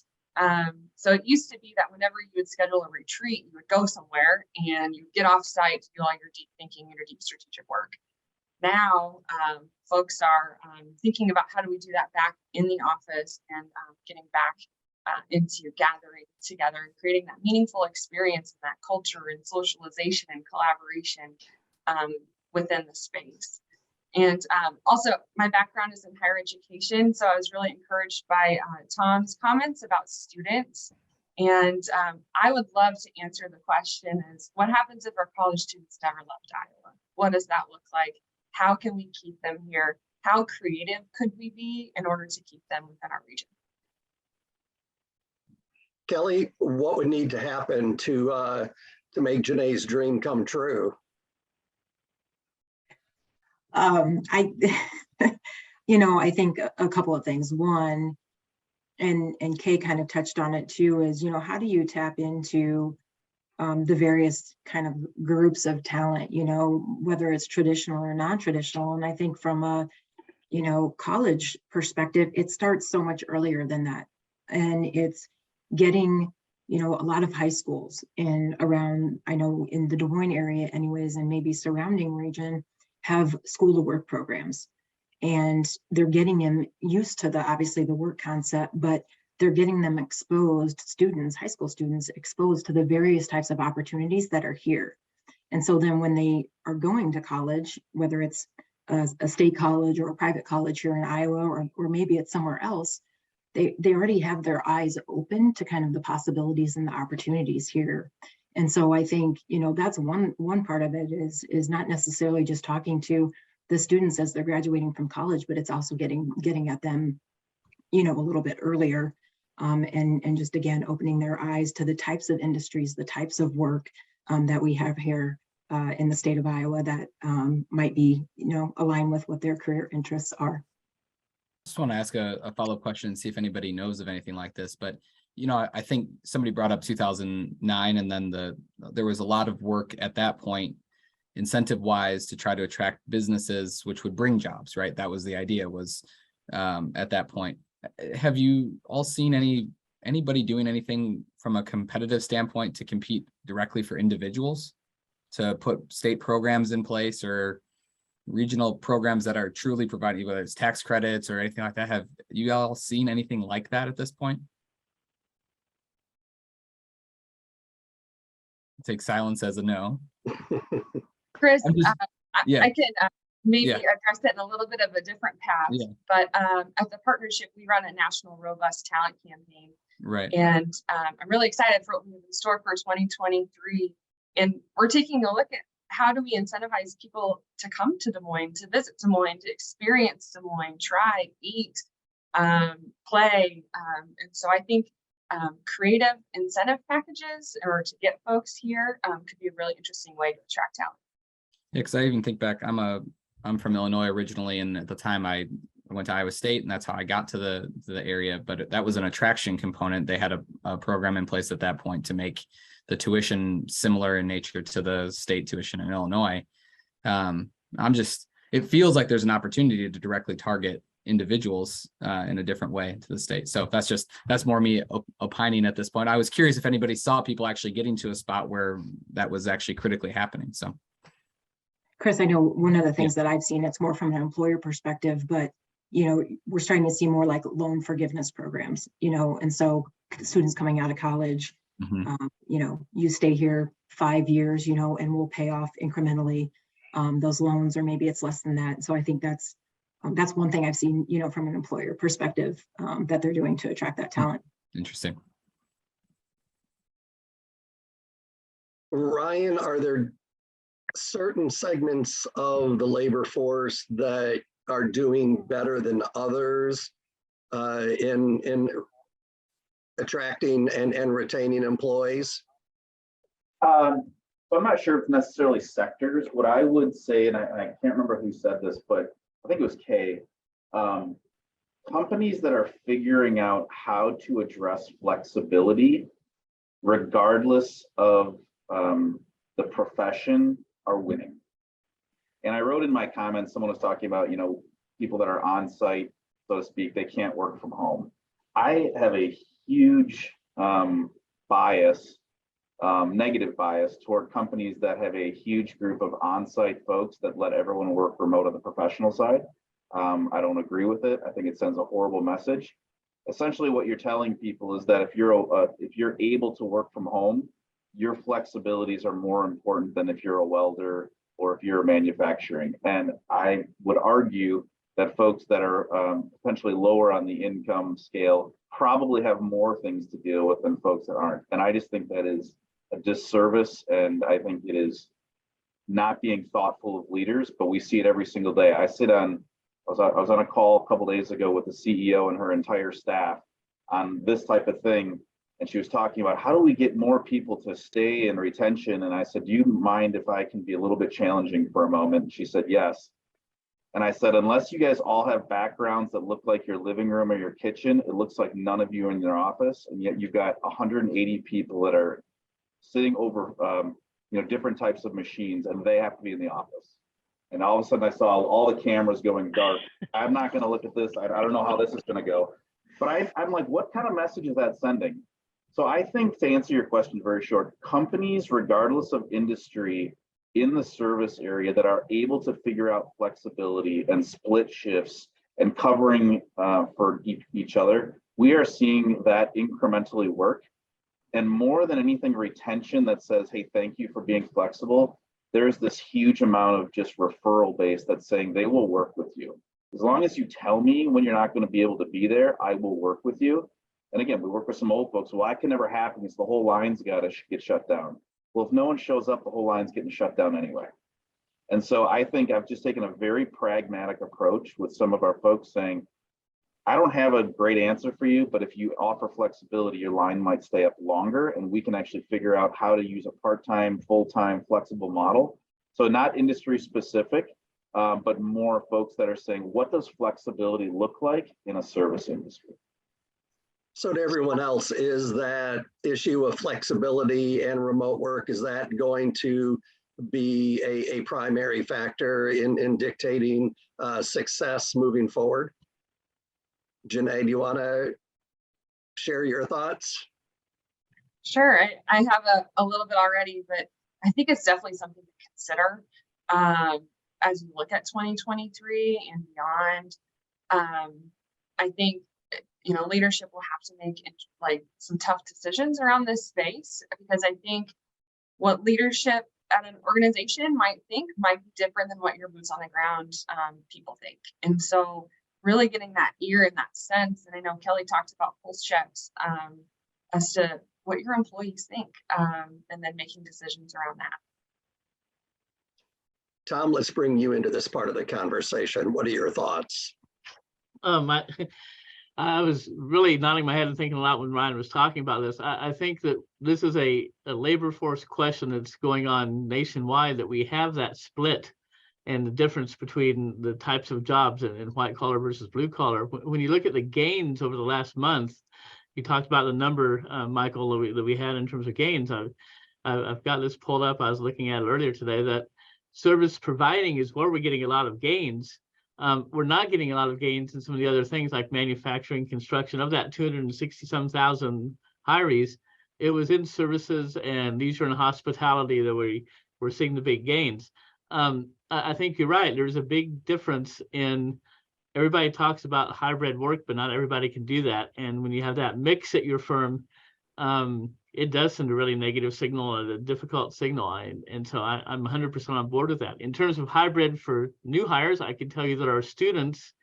Speaker 10: So it used to be that whenever you would schedule a retreat, you would go somewhere and you get off-site to do all your deep thinking and your deep strategic work. Now, folks are thinking about how do we do that back in the office and getting back into gathering together and creating that meaningful experience and that culture and socialization and collaboration within the space. And also, my background is in higher education, so I was really encouraged by Tom's comments about students. And I would love to answer the question is, what happens if our college students never left Iowa? What does that look like? How can we keep them here? How creative could we be in order to keep them within our region?
Speaker 5: Kelly, what would need to happen to make Jenae's dream come true?
Speaker 7: I think a couple of things. One, and Kay kind of touched on it too, is, how do you tap into the various kind of groups of talent, whether it's traditional or non-traditional. And I think from a, college perspective, it starts so much earlier than that. And it's getting, a lot of high schools in around, I know in the Des Moines area anyways, and maybe surrounding region, have school to work programs. And they're getting them used to obviously the work concept, but they're getting them exposed, high school students exposed to the various types of opportunities that are here. And so then when they are going to college, whether it's a state college or a private college here in Iowa, or maybe it's somewhere else, they already have their eyes open to kind of the possibilities and the opportunities here. And so I think, that's one part of it is not necessarily just talking to the students as they're graduating from college, but it's also getting at them, a little bit earlier, and just again, opening their eyes to the types of industries, the types of work that we have here in the state of Iowa that might be, align with what their career interests are.
Speaker 1: Just want to ask a follow-up question and see if anybody knows of anything like this, but I think somebody brought up 2009, and then there was a lot of work at that point, incentive-wise, to try to attract businesses, which would bring jobs, right? That was the idea, was at that point. Have you all seen anybody doing anything from a competitive standpoint to compete directly for individuals, to put state programs in place or regional programs that are truly providing, whether it's tax credits or anything like that? Have you all seen anything like that at this point? Take silence as a no.
Speaker 10: Chris,
Speaker 1: just,
Speaker 10: I can maybe address it in a little bit of a different path, but at the partnership, we run a national robust talent campaign.
Speaker 1: Right.
Speaker 10: And I'm really excited for what we have in store for 2023. And we're taking a look at how do we incentivize people to come to Des Moines, to visit Des Moines, to experience Des Moines, try, eat, play. And so I think creative incentive packages or to get folks here could be a really interesting way to attract talent.
Speaker 1: Yeah, because I even think back, I'm from Illinois originally, and at the time I went to Iowa State, and that's how I got to the area. But that was an attraction component. They had a program in place at that point to make the tuition similar in nature to the state tuition in Illinois. It feels like there's an opportunity to directly target individuals in a different way to the state. So that's more me opining at this point. I was curious if anybody saw people actually getting to a spot where that was actually critically happening. So,
Speaker 7: Chris, I know one of the things that I've seen, it's more from an employer perspective, but we're starting to see more like loan forgiveness programs, and so students coming out of college, you stay here 5 years, and we'll pay off incrementally those loans, or maybe it's less than that. So I think that's one thing I've seen, from an employer perspective, that they're doing to attract that talent.
Speaker 1: Interesting.
Speaker 5: Ryan, are there certain segments of the labor force that are doing better than others in attracting and retaining employees?
Speaker 6: So I'm not sure if necessarily sectors. What I would say, and I can't remember who said this, but I think it was Kay. Companies that are figuring out how to address flexibility, regardless of the profession, are winning. And I wrote in my comments, someone was talking about, people that are on site, so to speak, they can't work from home. I have a huge bias, negative bias toward companies that have a huge group of on-site folks that let everyone work remote on the professional side. I don't agree with it. I think it sends a horrible message. Essentially, what you're telling people is that if you're able to work from home, your flexibilities are more important than if you're a welder or if you're manufacturing. And I would argue that folks that are potentially lower on the income scale probably have more things to deal with than folks that aren't. And I just think that is a disservice, and I think it is not being thoughtful of leaders, but we see it every single day. I was on a call a couple of days ago with the CEO and her entire staff on this type of thing. And she was talking about how do we get more people to stay in retention? And I said, do you mind if I can be a little bit challenging for a moment? And she said, yes. And I said, unless you guys all have backgrounds that look like your living room or your kitchen, it looks like none of you are in your office. And yet you've got 180 people that are sitting over different types of machines, and they have to be in the office. And all of a sudden I saw all the cameras going dark. I'm not going to look at this. I don't know how this is going to go. But I'm like, what kind of message is that sending? So I think, to answer your question very short, companies, regardless of industry in the service area, that are able to figure out flexibility and split shifts and covering for each other, we are seeing that incrementally work. And more than anything, retention that says, hey, thank you for being flexible. There's this huge amount of just referral base that's saying they will work with you. As long as you tell me when you're not going to be able to be there, I will work with you. And again, we work with some old folks. Well, that can never happen because the whole line's got to get shut down. Well, if no one shows up, the whole line's getting shut down anyway. And so I think I've just taken a very pragmatic approach with some of our folks saying, I don't have a great answer for you, but if you offer flexibility, your line might stay up longer, and we can actually figure out how to use a part-time, full-time, flexible model. So not industry specific, but more folks that are saying, what does flexibility look like in a service industry?
Speaker 5: So to everyone else, is that issue of flexibility and remote work, is that going to be a primary factor in dictating success moving forward? Jenae, do you want to share your thoughts?
Speaker 10: Sure, I have a little bit already, but I think it's definitely something to consider as you look at 2023 and beyond. I think leadership will have to make some tough decisions around this space, because I think what leadership at an organization might think might be different than what your boots on the ground people think. And so really getting that ear and that sense, and I know Kelly talked about pulse checks as to what your employees think, and then making decisions around that.
Speaker 5: Tom, let's bring you into this part of the conversation. What are your thoughts?
Speaker 9: I was really nodding my head and thinking a lot when Ryan was talking about this. I think that this is a labor force question that's going on nationwide, that we have that split and the difference between the types of jobs in white collar versus blue collar. When you look at the gains over the last month, you talked about the number, Michael, that we had in terms of gains. I've got this pulled up. I was looking at it earlier today, that service providing is where we're getting a lot of gains. We're not getting a lot of gains in some of the other things like manufacturing, construction. Of that 260-some thousand hirees, it was in services and leisure and hospitality that we're seeing the big gains. I think you're right. There's a big difference in, everybody talks about hybrid work, but not everybody can do that. And when you have that mix at your firm, it does send a really negative signal, a difficult signal. And so I'm 100% on board with that. In terms of hybrid for new hires, I can tell you that our students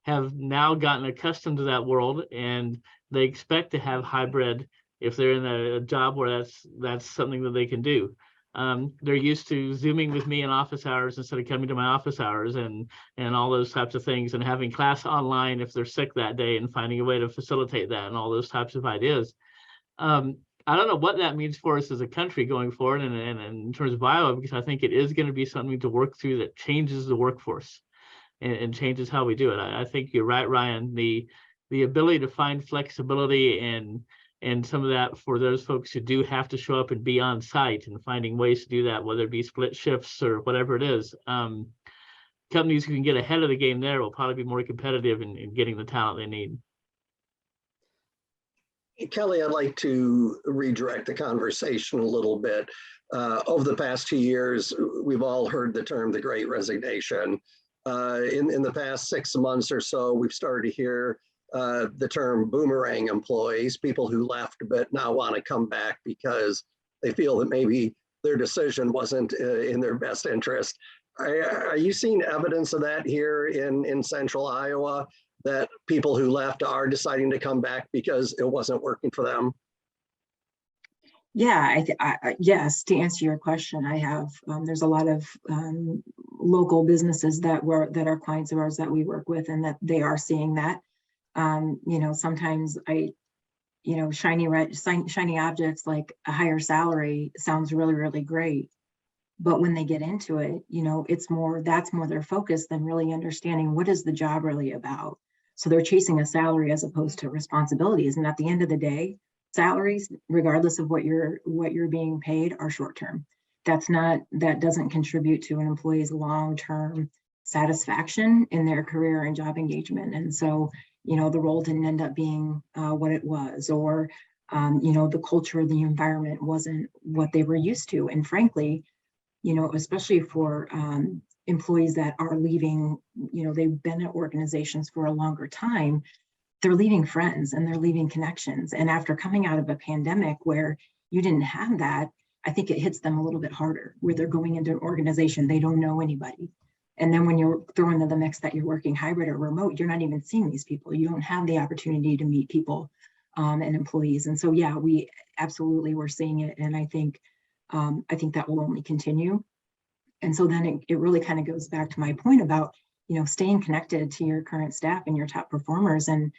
Speaker 9: have now gotten accustomed to that world, and they expect to have hybrid if they're in a job where that's something that they can do. They're used to Zooming with me in office hours instead of coming to my office hours and all those types of things, and having class online if they're sick that day and finding a way to facilitate that and all those types of ideas. I don't know what that means for us as a country going forward and in terms of Iowa, because I think it is going to be something to work through that changes the workforce and changes how we do it. I think you're right, Ryan. The ability to find flexibility and some of that for those folks who do have to show up and be on site, and finding ways to do that, whether it be split shifts or whatever it is. Companies who can get ahead of the game there will probably be more competitive in getting the talent they need.
Speaker 5: Kelly, I'd like to redirect the conversation a little bit. Over the past 2 years, we've all heard the term the Great Resignation. In the past 6 months or so, we've started to hear the term boomerang employees, people who left but now want to come back because they feel that maybe their decision wasn't in their best interest. Are you seeing evidence of that here in central Iowa, that people who left are deciding to come back because it wasn't working for them?
Speaker 7: Yeah, yes, to answer your question, I have, there's a lot of local businesses that are clients of ours that we work with, and that they are seeing that. Sometimes shiny objects like a higher salary sounds really, really great. But when they get into it, that's more their focus than really understanding what is the job really about. So they're chasing a salary as opposed to responsibilities. And at the end of the day, salaries, regardless of what you're being paid, are short term. That doesn't contribute to an employee's long-term satisfaction in their career and job engagement. And so, the role didn't end up being what it was, or the culture, the environment wasn't what they were used to. And frankly, especially for employees that are leaving, they've been at organizations for a longer time, they're leaving friends and they're leaving connections. And after coming out of a pandemic where you didn't have that, I think it hits them a little bit harder, where they're going into an organization, they don't know anybody. And then when you're thrown into the mix that you're working hybrid or remote, you're not even seeing these people. You don't have the opportunity to meet people and employees. And so, yeah, we absolutely were seeing it. And I think that will only continue. And so then it really kind of goes back to my point about, staying connected to your current staff and your top performers, and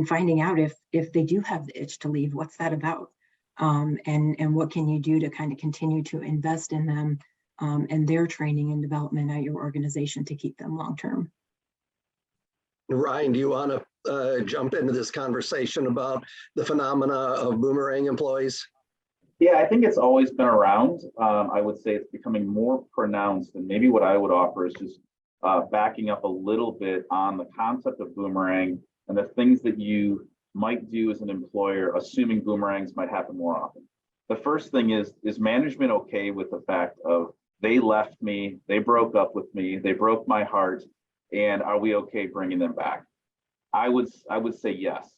Speaker 7: finding out if they do have the itch to leave, what's that about? And what can you do to kind of continue to invest in them and their training and development at your organization to keep them long-term.
Speaker 5: Ryan, do you want to jump into this conversation about the phenomena of boomerang employees?
Speaker 6: Yeah, I think it's always been around. I would say it's becoming more pronounced, and maybe what I would offer is just backing up a little bit on the concept of boomerang and the things that you might do as an employer, assuming boomerangs might happen more often. The first thing is management okay with the fact of they left me, they broke up with me, they broke my heart, and are we okay bringing them back? I would say yes.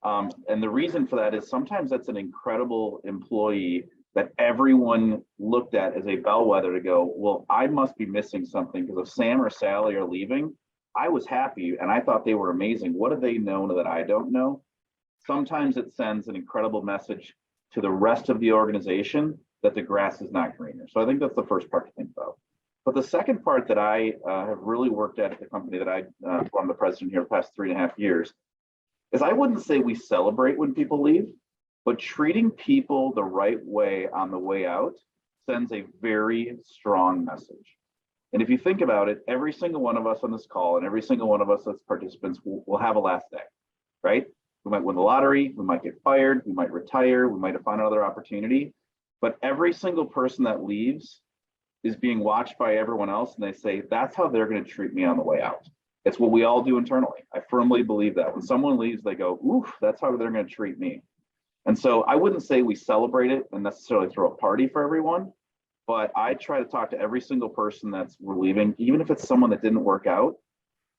Speaker 6: And the reason for that is sometimes that's an incredible employee that everyone looked at as a bellwether to go, well, I must be missing something, because if Sam or Sally are leaving, I was happy and I thought they were amazing. What do they know that I don't know? Sometimes it sends an incredible message to the rest of the organization that the grass is not greener. So I think that's the first part to think about. But the second part that I have really worked at the company that I'm the president here the past 3.5 years is I wouldn't say we celebrate when people leave, but treating people the right way on the way out sends a very strong message. And if you think about it, every single one of us on this call and every single one of us as participants will have a last day, right? We might win the lottery, we might get fired, we might retire, we might have found another opportunity, but every single person that leaves is being watched by everyone else, and they say, that's how they're going to treat me on the way out. It's what we all do internally. I firmly believe that. When someone leaves, they go, oof, that's how they're going to treat me. And so I wouldn't say we celebrate it and necessarily throw a party for everyone, but I try to talk to every single person we're leaving, even if it's someone that didn't work out,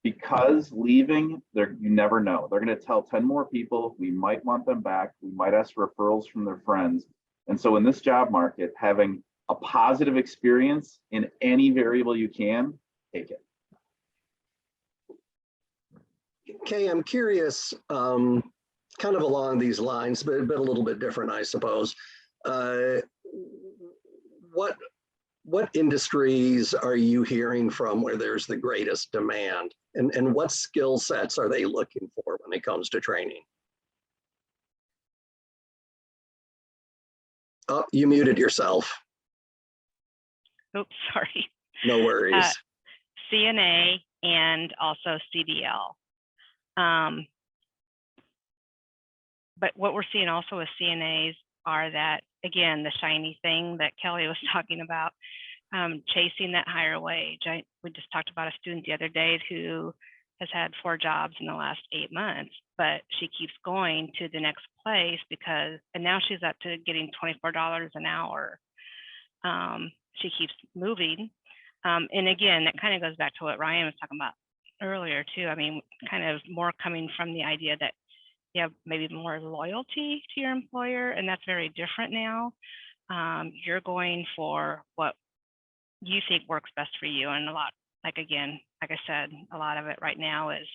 Speaker 6: because leaving, you never know. They're going to tell 10 more people, we might want them back. We might ask for referrals from their friends. And so in this job market, having a positive experience in any variable you can, take it.
Speaker 5: Kay, I'm curious, kind of along these lines, but a little bit different, I suppose. What what industries are you hearing from where there's the greatest demand? And what skill sets are they looking for when it comes to training? Oh, you muted yourself.
Speaker 8: Oops, sorry.
Speaker 5: No worries.
Speaker 8: CNA and also CDL. But what we're seeing also with CNAs are that, again, the shiny thing that Kelly was talking about, chasing that higher wage. We just talked about a student the other day who has had 4 jobs in the last 8 months, but she keeps going to the next place and now she's up to getting $24 an hour. She keeps moving. And again, that kind of goes back to what Ryan was talking about earlier too. I mean, kind of more coming from the idea that you have maybe more loyalty to your employer, and that's very different now. You're going for what you think works best for you. And a lot, like I said, a lot of it right now is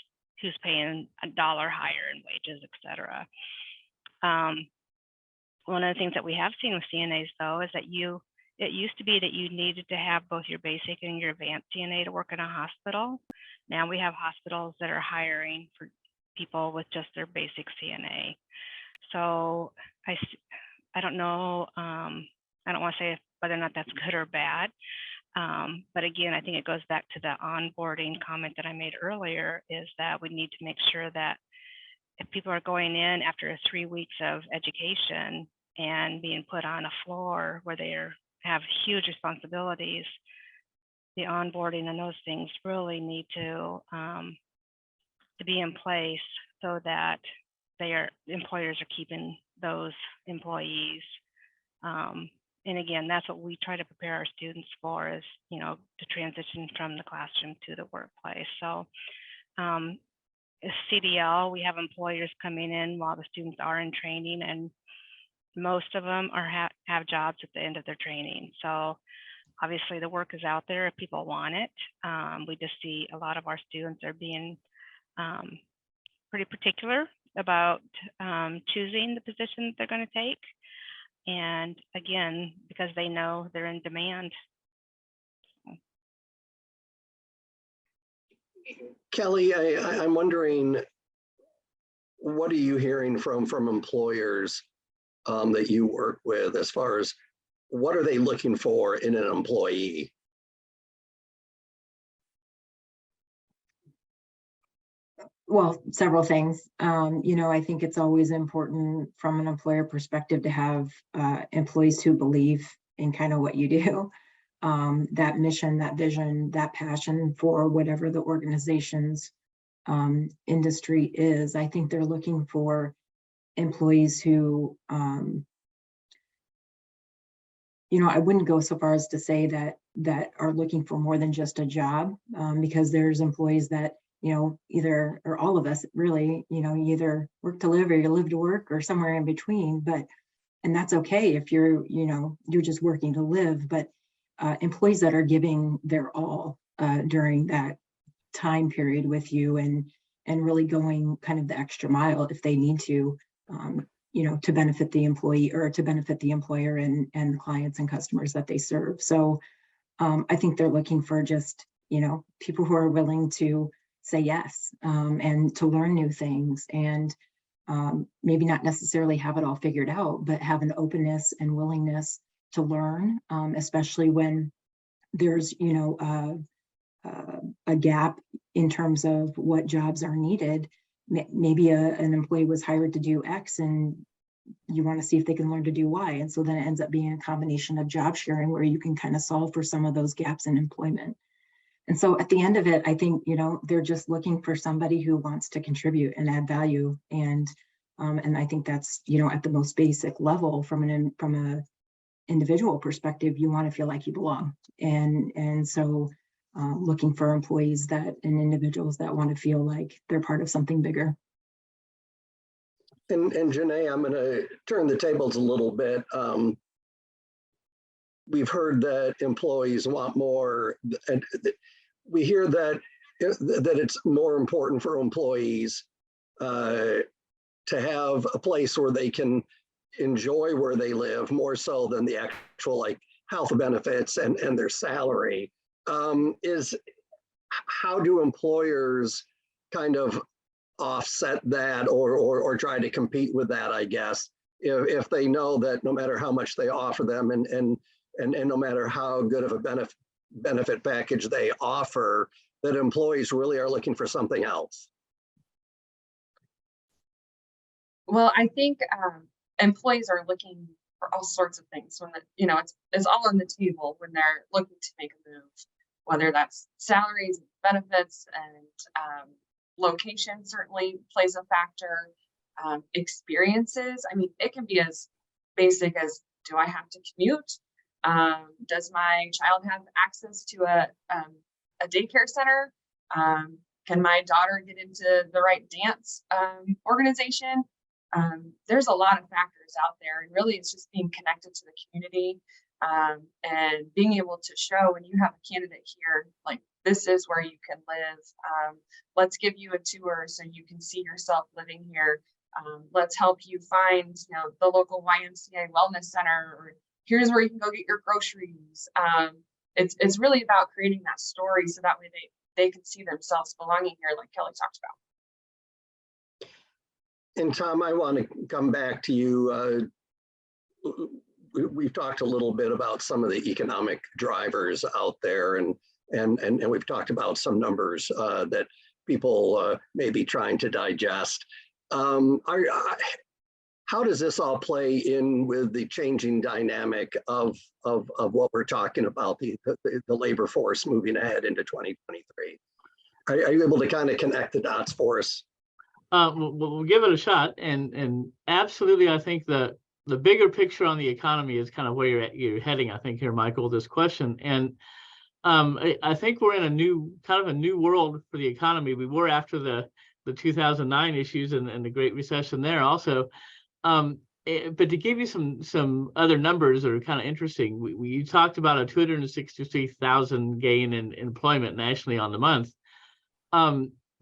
Speaker 8: who's paying $1 higher in wages, et cetera. One of the things that we have seen with CNAs though is that it used to be that you needed to have both your basic and your advanced CNA to work in a hospital. Now we have hospitals that are hiring for people with just their basic CNA. So I don't know, I don't want to say whether or not that's good or bad. But again, I think it goes back to the onboarding comment that I made earlier, is that we need to make sure that if people are going in after 3 weeks of education and being put on a floor where they have huge responsibilities, the onboarding and those things really need to be in place so that employers are keeping those employees. And again, that's what we try to prepare our students for, is, to transition from the classroom to the workplace. So CDL, we have employers coming in while the students are in training, and most of them have jobs at the end of their training. So obviously the work is out there if people want it. We just see a lot of our students are being pretty particular about choosing the position that they're going to take. And again, because they know they're in demand.
Speaker 5: Kelly, I'm wondering, what are you hearing from employers that you work with, as far as what are they looking for in an employee?
Speaker 7: Well, several things. I think it's always important from an employer perspective to have employees who believe in kind of what you do, that mission, that vision, that passion for whatever the organization's industry is. I think they're looking for employees who, I wouldn't go so far as to say that are looking for more than just a job, because there's employees that either, or all of us really, you either work to live or you live to work, or somewhere in between. And that's okay if you're just working to live. But employees that are giving their all during that time period with you, and really going kind of the extra mile if they need to, to benefit the employee or to benefit the employer and the clients and customers that they serve. So I think they're looking for just, people who are willing to say yes, and to learn new things, and maybe not necessarily have it all figured out, but have an openness and willingness to learn, especially when there's, a gap in terms of what jobs are needed. Maybe an employee was hired to do X and you want to see if they can learn to do Y. And so then it ends up being a combination of job sharing where you can kind of solve for some of those gaps in employment. And so at the end of it, I think, they're just looking for somebody who wants to contribute and add value. And I think that's, at the most basic level, from a individual perspective, you want to feel like you belong. And so looking for employees and individuals that want to feel like they're part of something bigger.
Speaker 5: And Jenae, I'm going to turn the tables a little bit. We've heard that employees want more, and we hear that it's more important for employees to have a place where they can enjoy where they live, more so than the actual health benefits and their salary. Is how do employers kind of offset that or try to compete with that, I guess, if they know that no matter how much they offer them and no matter how good of a benefit package they offer, that employees really are looking for something else?
Speaker 10: Well, I think employees are looking for all sorts of things when it's all on the table when they're looking to make a move, whether that's salaries, benefits, and location certainly plays a factor. Experiences, I mean, it can be as basic as, do I have to commute? Does my child have access to a daycare center? Can my daughter get into the right dance organization? There's a lot of factors out there, and really it's just being connected to the community and being able to show when you have a candidate here, like, this is where you can live. Let's give you a tour so you can see yourself living here. Let's help you find, the local YMCA Wellness Center, or here's where you can go get your groceries. It's really about creating that story so that way they can see themselves belonging here, like Kelly talked about.
Speaker 5: And Tom, I want to come back to you. We've talked a little bit about some of the economic drivers out there, and we've talked about some numbers that people may be trying to digest. How does this all play in with the changing dynamic of what we're talking about, the labor force moving ahead into 2023? Are you able to kind of connect the dots for us?
Speaker 9: We'll give it a shot, and absolutely, I think the bigger picture on the economy is kind of where you're heading, I think, here, Michael, this question. And I think we're in a new world for the economy. We were after the 2009 issues and the Great Recession there also. But to give you some other numbers that are kind of interesting, you talked about a 263,000 gain in employment nationally on the month.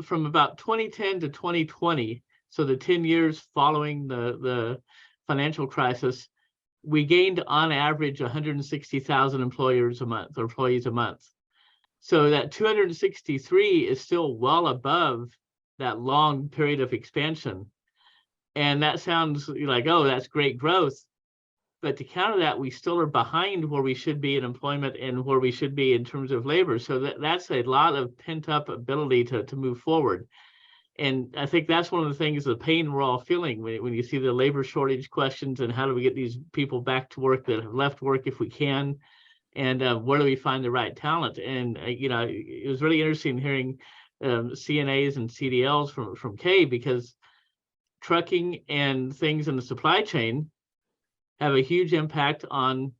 Speaker 9: From about 2010 to 2020, so the 10 years following the financial crisis, we gained on average 160,000 employees a month. So that 263 is still well above that long period of expansion. And that sounds like, oh, that's great growth. But to counter that, we still are behind where we should be in employment and where we should be in terms of labor. So that's a lot of pent up ability to move forward. And I think that's one of the things, the pain we're all feeling when you see the labor shortage questions and how do we get these people back to work that have left work if we can, and where do we find the right talent? And it was really interesting hearing CNAs and CDLs from Kay, because trucking and things in the supply chain have a huge impact on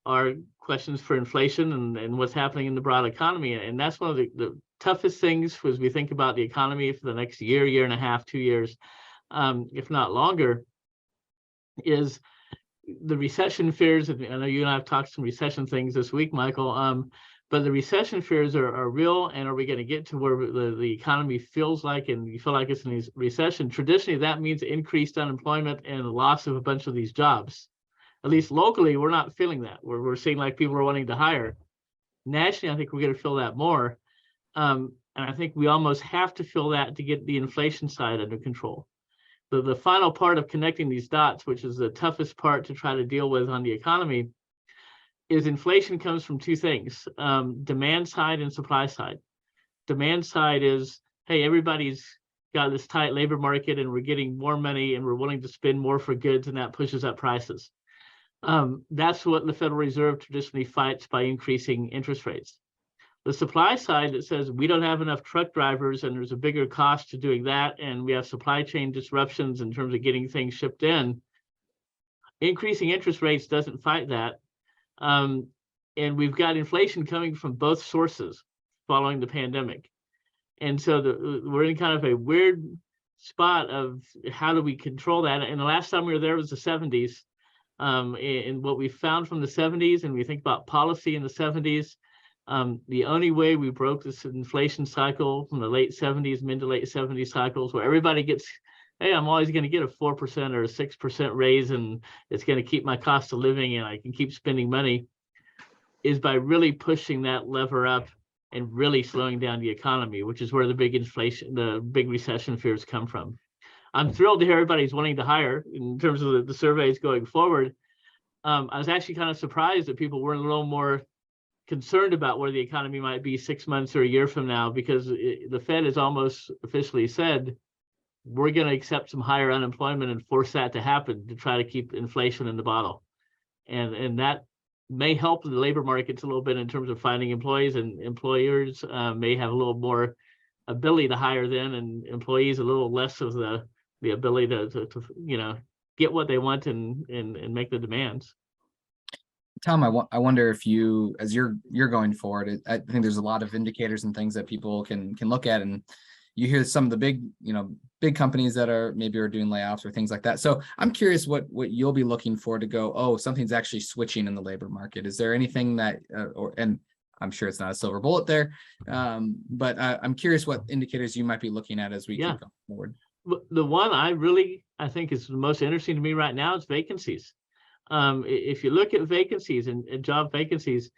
Speaker 9: our questions for inflation and what's happening in the broad economy. And that's one of the toughest things as we think about the economy for the next year and a half, 2 years, if not longer, is the recession fears. I know you and I have talked some recession things this week, Michael, but the recession fears are real. And are we going to get to where the economy feels like, and you feel like it's in a recession? Traditionally, that means increased unemployment and the loss of a bunch of these jobs. At least locally, we're not feeling that. We're seeing like people are wanting to hire. Nationally, I think we're going to feel that more. And I think we almost have to feel that to get the inflation side under control. The final part of connecting these dots, which is the toughest part to try to deal with on the economy, is inflation comes from two things, demand side and supply side. Demand side is, hey, everybody's got this tight labor market and we're getting more money and we're willing to spend more for goods, and that pushes up prices. That's what the Federal Reserve traditionally fights by increasing interest rates. The supply side that says we don't have enough truck drivers and there's a bigger cost to doing that, and we have supply chain disruptions in terms of getting things shipped in. Increasing interest rates doesn't fight that. And we've got inflation coming from both sources following the pandemic. And so we're in kind of a weird spot of how do we control that? And the last time we were there was the 70s. And what we found from the 70s, and we think about policy in the 70s, the only way we broke this inflation cycle from the late 70s, mid to late 70s cycles, where everybody gets, hey, I'm always going to get a 4% or a 6% raise, and it's going to keep my cost of living and I can keep spending money, is by really pushing that lever up and really slowing down the economy, which is where the big inflation, the big recession fears come from. I'm thrilled to hear everybody's wanting to hire in terms of the surveys going forward. I was actually kind of surprised that people weren't a little more concerned about where the economy might be 6 months or a year from now, because the Fed has almost officially said, we're going to accept some higher unemployment and force that to happen to try to keep inflation in the bottle. And that may help the labor markets a little bit in terms of finding employees, and employers may have a little more ability to hire then, and employees a little less of the ability to you know, get what they want and make the demands.
Speaker 1: Tom, I wonder if you, as you're going forward, I think there's a lot of indicators and things that people can look at, and you hear some of the big companies that are doing layoffs or things like that. So I'm curious what you'll be looking for to go, oh, something's actually switching in the labor market. Is there anything that, and I'm sure it's not a silver bullet there, but I'm curious what indicators you might be looking at as we keep going forward.
Speaker 9: The one I think is the most interesting to me right now is vacancies. If you look at vacancies and job vacancies,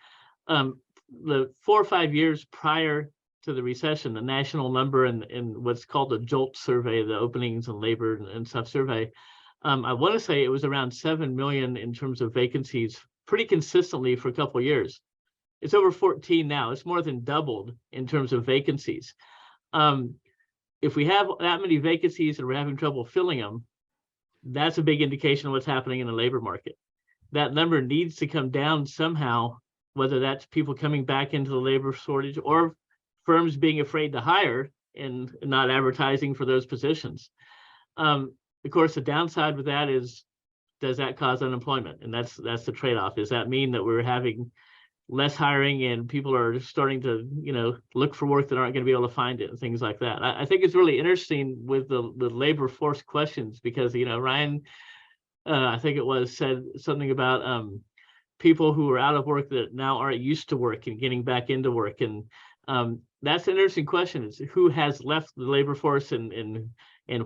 Speaker 9: the 4 or 5 years prior to the recession, the national number in what's called the JOLT survey, the openings and labor and stuff survey, I want to say it was around 7 million in terms of vacancies pretty consistently for a couple of years. It's over 14 now. It's more than doubled in terms of vacancies. If we have that many vacancies and we're having trouble filling them, that's a big indication of what's happening in the labor market. That number needs to come down somehow, whether that's people coming back into the labor shortage or firms being afraid to hire and not advertising for those positions. Of course, the downside with that is, does that cause unemployment? And that's the trade-off. Does that mean that we're having less hiring and people are starting to, look for work that aren't going to be able to find it and things like that? I think it's really interesting with the labor force questions, because, Ryan, I think it was, said something about people who are out of work that now aren't used to work and getting back into work. And that's an interesting question, is who has left the labor force and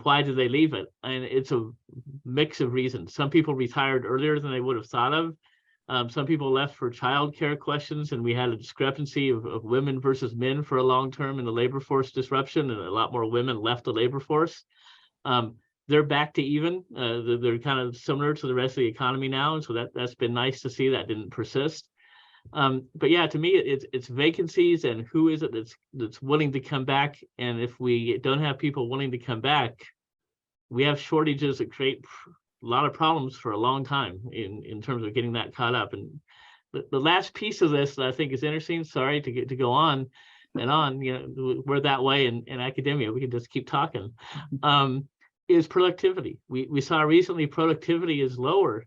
Speaker 9: why did they leave it? And it's a mix of reasons. Some people retired earlier than they would have thought of. Some people left for childcare questions, and we had a discrepancy of women versus men for a long term in the labor force disruption, and a lot more women left the labor force. They're back to even. They're kind of similar to the rest of the economy now, and so that's been nice to see that didn't persist. But yeah, to me, it's vacancies and who is it that's willing to come back. And if we don't have people willing to come back, we have shortages that create a lot of problems for a long time in terms of getting that caught up. And the last piece of this that I think is interesting, sorry to go on and on, we're that way in academia, we can just keep talking, is productivity. We saw recently productivity is lower.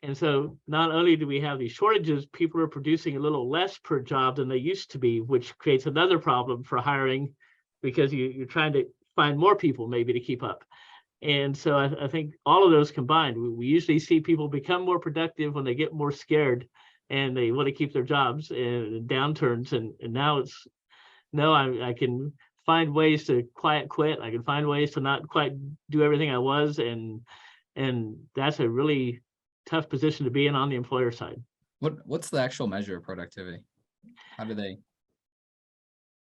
Speaker 9: And so not only do we have these shortages, people are producing a little less per job than they used to be, which creates another problem for hiring, because you're trying to find more people maybe to keep up. And so I think all of those combined, we usually see people become more productive when they get more scared and they want to keep their jobs in downturns. And now it's, no, I can find ways to quiet quit. I can find ways to not quite do everything I was. And that's a really tough position to be in on the employer side.
Speaker 1: What's the actual measure of productivity? How do they?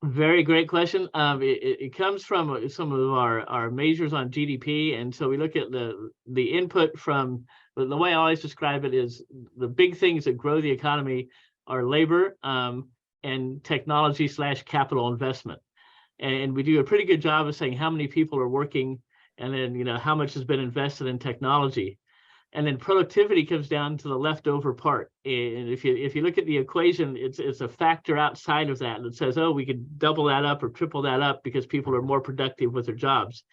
Speaker 9: Very great question. It comes from some of our measures on GDP. And so we look at the input from, the way I always describe it is the big things that grow the economy are labor and technology / capital investment. And we do a pretty good job of saying how many people are working, and then, how much has been invested in technology. And then productivity comes down to the leftover part. And if you look at the equation, it's a factor outside of that that says, oh, we could double that up or triple that up because people are more productive with their jobs.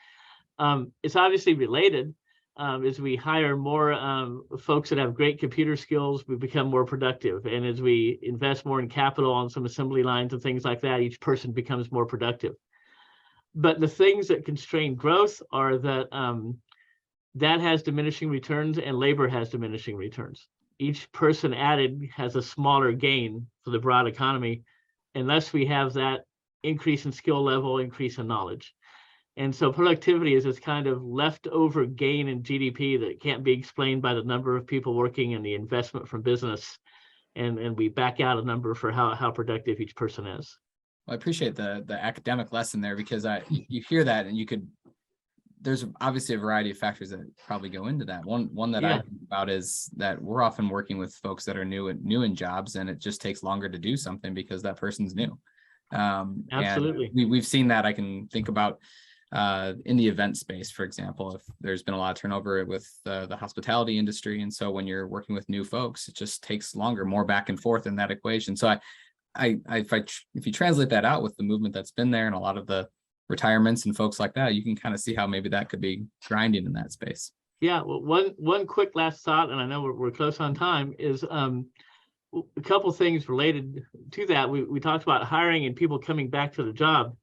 Speaker 9: It's obviously related. As we hire more folks that have great computer skills, we become more productive. And as we invest more in capital on some assembly lines and things like that, each person becomes more productive. But the things that constrain growth are that that has diminishing returns and labor has diminishing returns. Each person added has a smaller gain for the broad economy unless we have that increase in skill level, increase in knowledge. And so productivity is this kind of leftover gain in GDP that can't be explained by the number of people working and the investment from business. and we back out a number for how productive each person is.
Speaker 1: Well, I appreciate the academic lesson there, because you hear that and there's obviously a variety of factors that probably go into that. One that I think about is that we're often working with folks that are new in jobs, and it just takes longer to do something because that person's new.
Speaker 9: Absolutely.
Speaker 1: And we've seen that. I can think about in the event space, for example, if there's been a lot of turnover with the hospitality industry. And so when you're working with new folks, it just takes longer, more back and forth in that equation. So if you translate that out with the movement that's been there and a lot of the retirements and folks like that, you can kind of see how maybe that could be grinding in that space.
Speaker 9: Yeah, well, one quick last thought, and I know we're close on time, is a couple things related to that. We talked about hiring and people coming back to the job.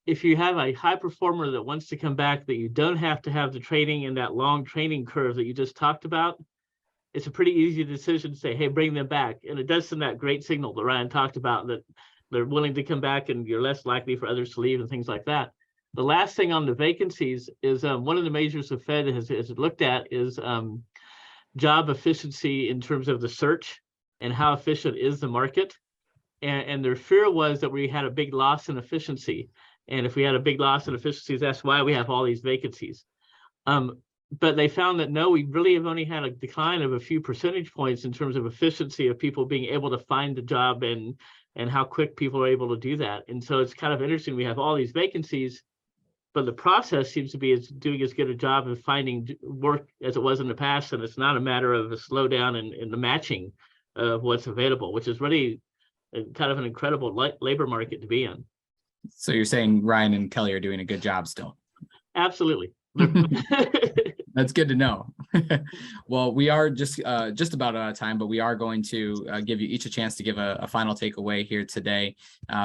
Speaker 9: If you have a high performer that wants to come back, that you don't have to have the training and that long training curve that you just talked about, it's a pretty easy decision to say, hey, bring them back. And it does send that great signal that Ryan talked about, that they're willing to come back and you're less likely for others to leave and things like that. The last thing on the vacancies is one of the measures the Fed has looked at is job efficiency in terms of the search and how efficient is the market. And their fear was that we had a big loss in efficiency. And if we had a big loss in efficiencies, that's why we have all these vacancies. But they found that no, we really have only had a decline of a few percentage points in terms of efficiency of people being able to find a job and how quick people are able to do that. And so it's kind of interesting. We have all these vacancies, but the process seems to be doing as good a job of finding work as it was in the past. And it's not a matter of a slowdown in the matching of what's available, which is really kind of an incredible labor market to be in.
Speaker 1: So you're saying Ryan and Kelly are doing a good job still?
Speaker 9: Absolutely.
Speaker 1: That's good to know. Well, we are just about out of time, but we are going to give you each a chance to give a final takeaway here today.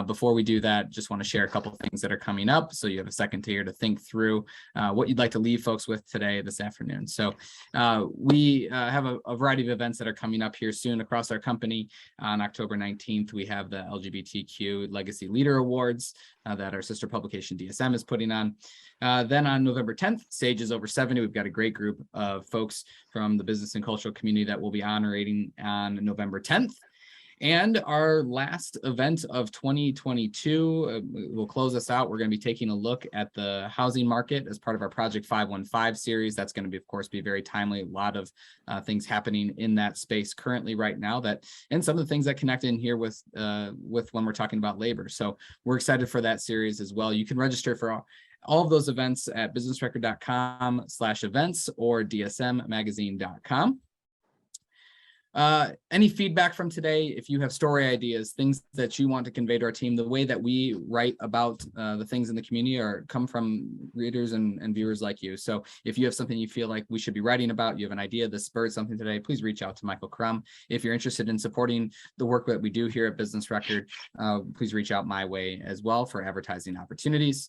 Speaker 1: Before we do that, just want to share a couple of things that are coming up, so you have a second here to think through what you'd like to leave folks with today, this afternoon. So we have a variety of events that are coming up here soon across our company. On October 19th, we have the LGBTQ Legacy Leader Awards that our sister publication DSM is putting on. Then on November 10th, Sage is over 70. We've got a great group of folks from the business and cultural community that we'll be honoring on November 10th. And our last event of 2022, we'll close us out. We're going to be taking a look at the housing market as part of our Project 515 series. That's going to be, of course, be very timely. A lot of things happening in that space currently right now, and some of the things that connect in here with when we're talking about labor. So we're excited for that series as well. You can register for all of those events at businessrecord.com/events or dsmmagazine.com. Any feedback from today? If you have story ideas, things that you want to convey to our team, the way that we write about the things in the community come from readers and viewers like you. So if you have something you feel like we should be writing about, you have an idea that spurred something today, please reach out to Michael Crum. If you're interested in supporting the work that we do here at Business Record, please reach out my way as well for advertising opportunities.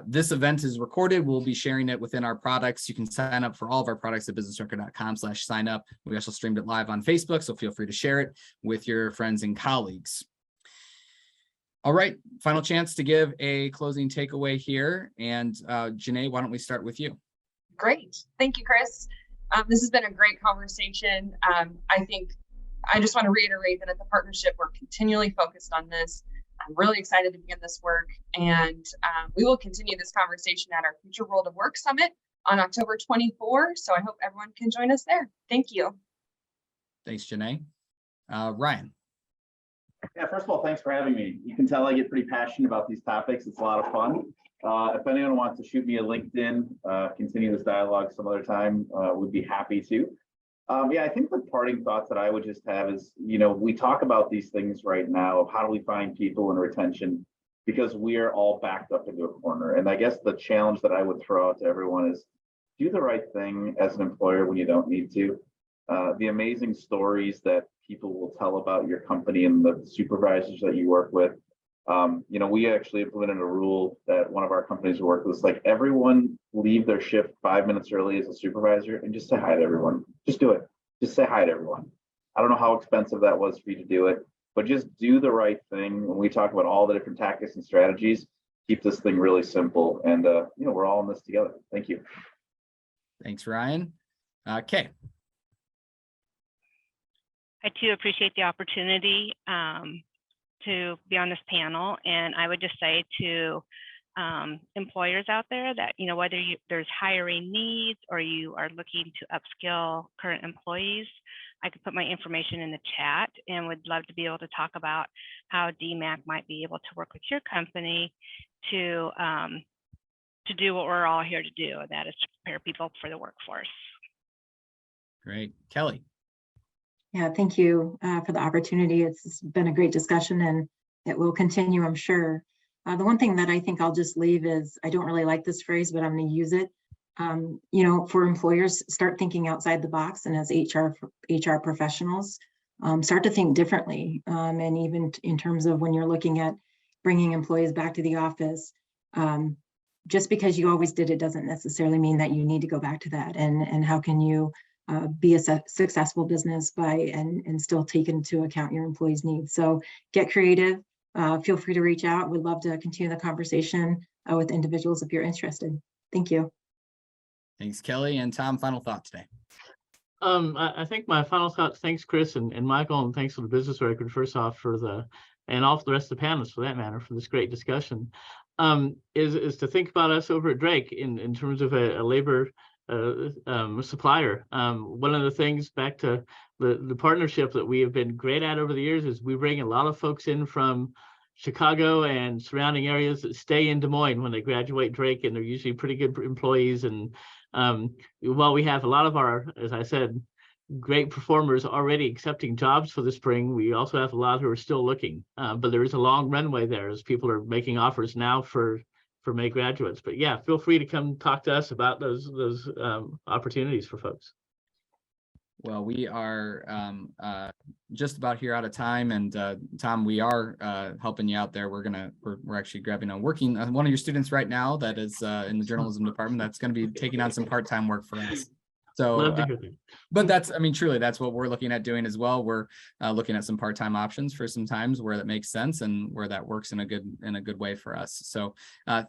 Speaker 1: This event is recorded. We'll be sharing it within our products. You can sign up for all of our products at businessrecord.com/sign up. We also streamed it live on Facebook, so feel free to share it with your friends and colleagues. All right, final chance to give a closing takeaway here. And Jenae, why don't we start with you?
Speaker 10: Great. Thank you, Chris. This has been a great conversation. I just want to reiterate that at the partnership, we're continually focused on this. I'm really excited to begin this work, and we will continue this conversation at our Future World of Work Summit on October 24. So I hope everyone can join us there. Thank you.
Speaker 1: Thanks, Jenae. Ryan.
Speaker 6: Yeah, first of all, thanks for having me. You can tell I get pretty passionate about these topics. It's a lot of fun. If anyone wants to shoot me a LinkedIn, continue this dialogue some other time, would be happy to. I think the parting thoughts that I would just have is, we talk about these things right now of how do we find people and retention, because we are all backed up into a corner. And I guess the challenge that I would throw out to everyone is do the right thing as an employer when you don't need to. The amazing stories that people will tell about your company and the supervisors that you work with. We actually implemented a rule that one of our companies we work with, like everyone leave their shift 5 minutes early as a supervisor and just say hi to everyone. Just do it. Just say hi to everyone. I don't know how expensive that was for you to do it, but just do the right thing. When we talk about all the different tactics and strategies, keep this thing really simple. And, we're all in this together. Thank you.
Speaker 1: Thanks, Ryan. Kay.
Speaker 8: I too appreciate the opportunity to be on this panel, and I would just say to employers out there that, you know, whether there's hiring needs or you are looking to upskill current employees, I could put my information in the chat and would love to be able to talk about how DMACC might be able to work with your company to do what we're all here to do, and that is to prepare people for the workforce.
Speaker 1: Great. Kelly.
Speaker 7: Yeah, thank you for the opportunity. It's been a great discussion and it will continue, I'm sure. The one thing that I think I'll just leave is, I don't really like this phrase, but I'm going to use it. You know, for employers, start thinking outside the box, and as HR professionals, start to think differently. And even in terms of when you're looking at bringing employees back to the office, just because you always did it doesn't necessarily mean that you need to go back to that. And how can you be a successful business and still take into account your employees' needs? So get creative. Feel free to reach out. We'd love to continue the conversation with individuals if you're interested. Thank you.
Speaker 1: Thanks, Kelly. And Tom, final thought today.
Speaker 9: I think my final thoughts, thanks, Chris and Michael, and thanks for the business record, first off, and all for the rest of the panelists, for that matter, for this great discussion, is to think about us over at Drake in terms of a labor supplier. One of the things, back to the partnership that we have been great at over the years, is we bring a lot of folks in from Chicago and surrounding areas that stay in Des Moines when they graduate Drake, and they're usually pretty good employees. And while we have a lot of our, as I said, great performers already accepting jobs for the spring, we also have a lot who are still looking. But there is a long runway there as people are making offers now for May graduates. But yeah, feel free to come talk to us about those opportunities for folks.
Speaker 1: Well, we are just about here out of time, and Tom, we are helping you out there. We're actually grabbing working on one of your students right now that is in the journalism department that's going to be taking on some part-time work for us. So, but that's, I mean, truly, that's what we're looking at doing as well. We're looking at some part-time options for some times where that makes sense and where that works in a good way for us. So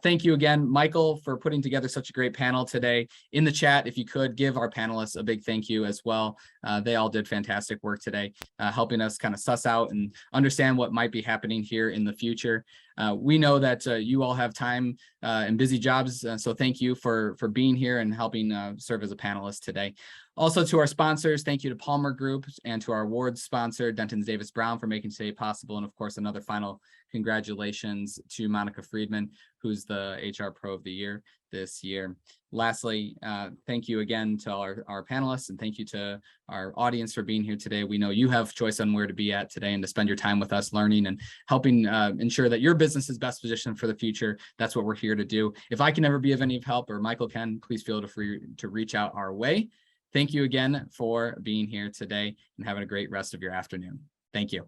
Speaker 1: thank you again, Michael, for putting together such a great panel today. In the chat, if you could give our panelists a big thank you as well. They all did fantastic work today, helping us kind of suss out and understand what might be happening here in the future. We know that you all have time and busy jobs, so thank you for being here and helping serve as a panelist today. Also, to our sponsors, thank you to Palmer Group and to our awards sponsor, Dentons Davis Brown, for making today possible. And of course, another final congratulations to Monica Friedman, who's the HR Pro of the Year this year. Lastly, thank you again to all our panelists, and thank you to our audience for being here today. We know you have choice on where to be at today and to spend your time with us learning and helping ensure that your business is best positioned for the future. That's what we're here to do. If I can ever be of any help, or Michael can, please feel free to reach out our way. Thank you again for being here today, and having a great rest of your afternoon. Thank you.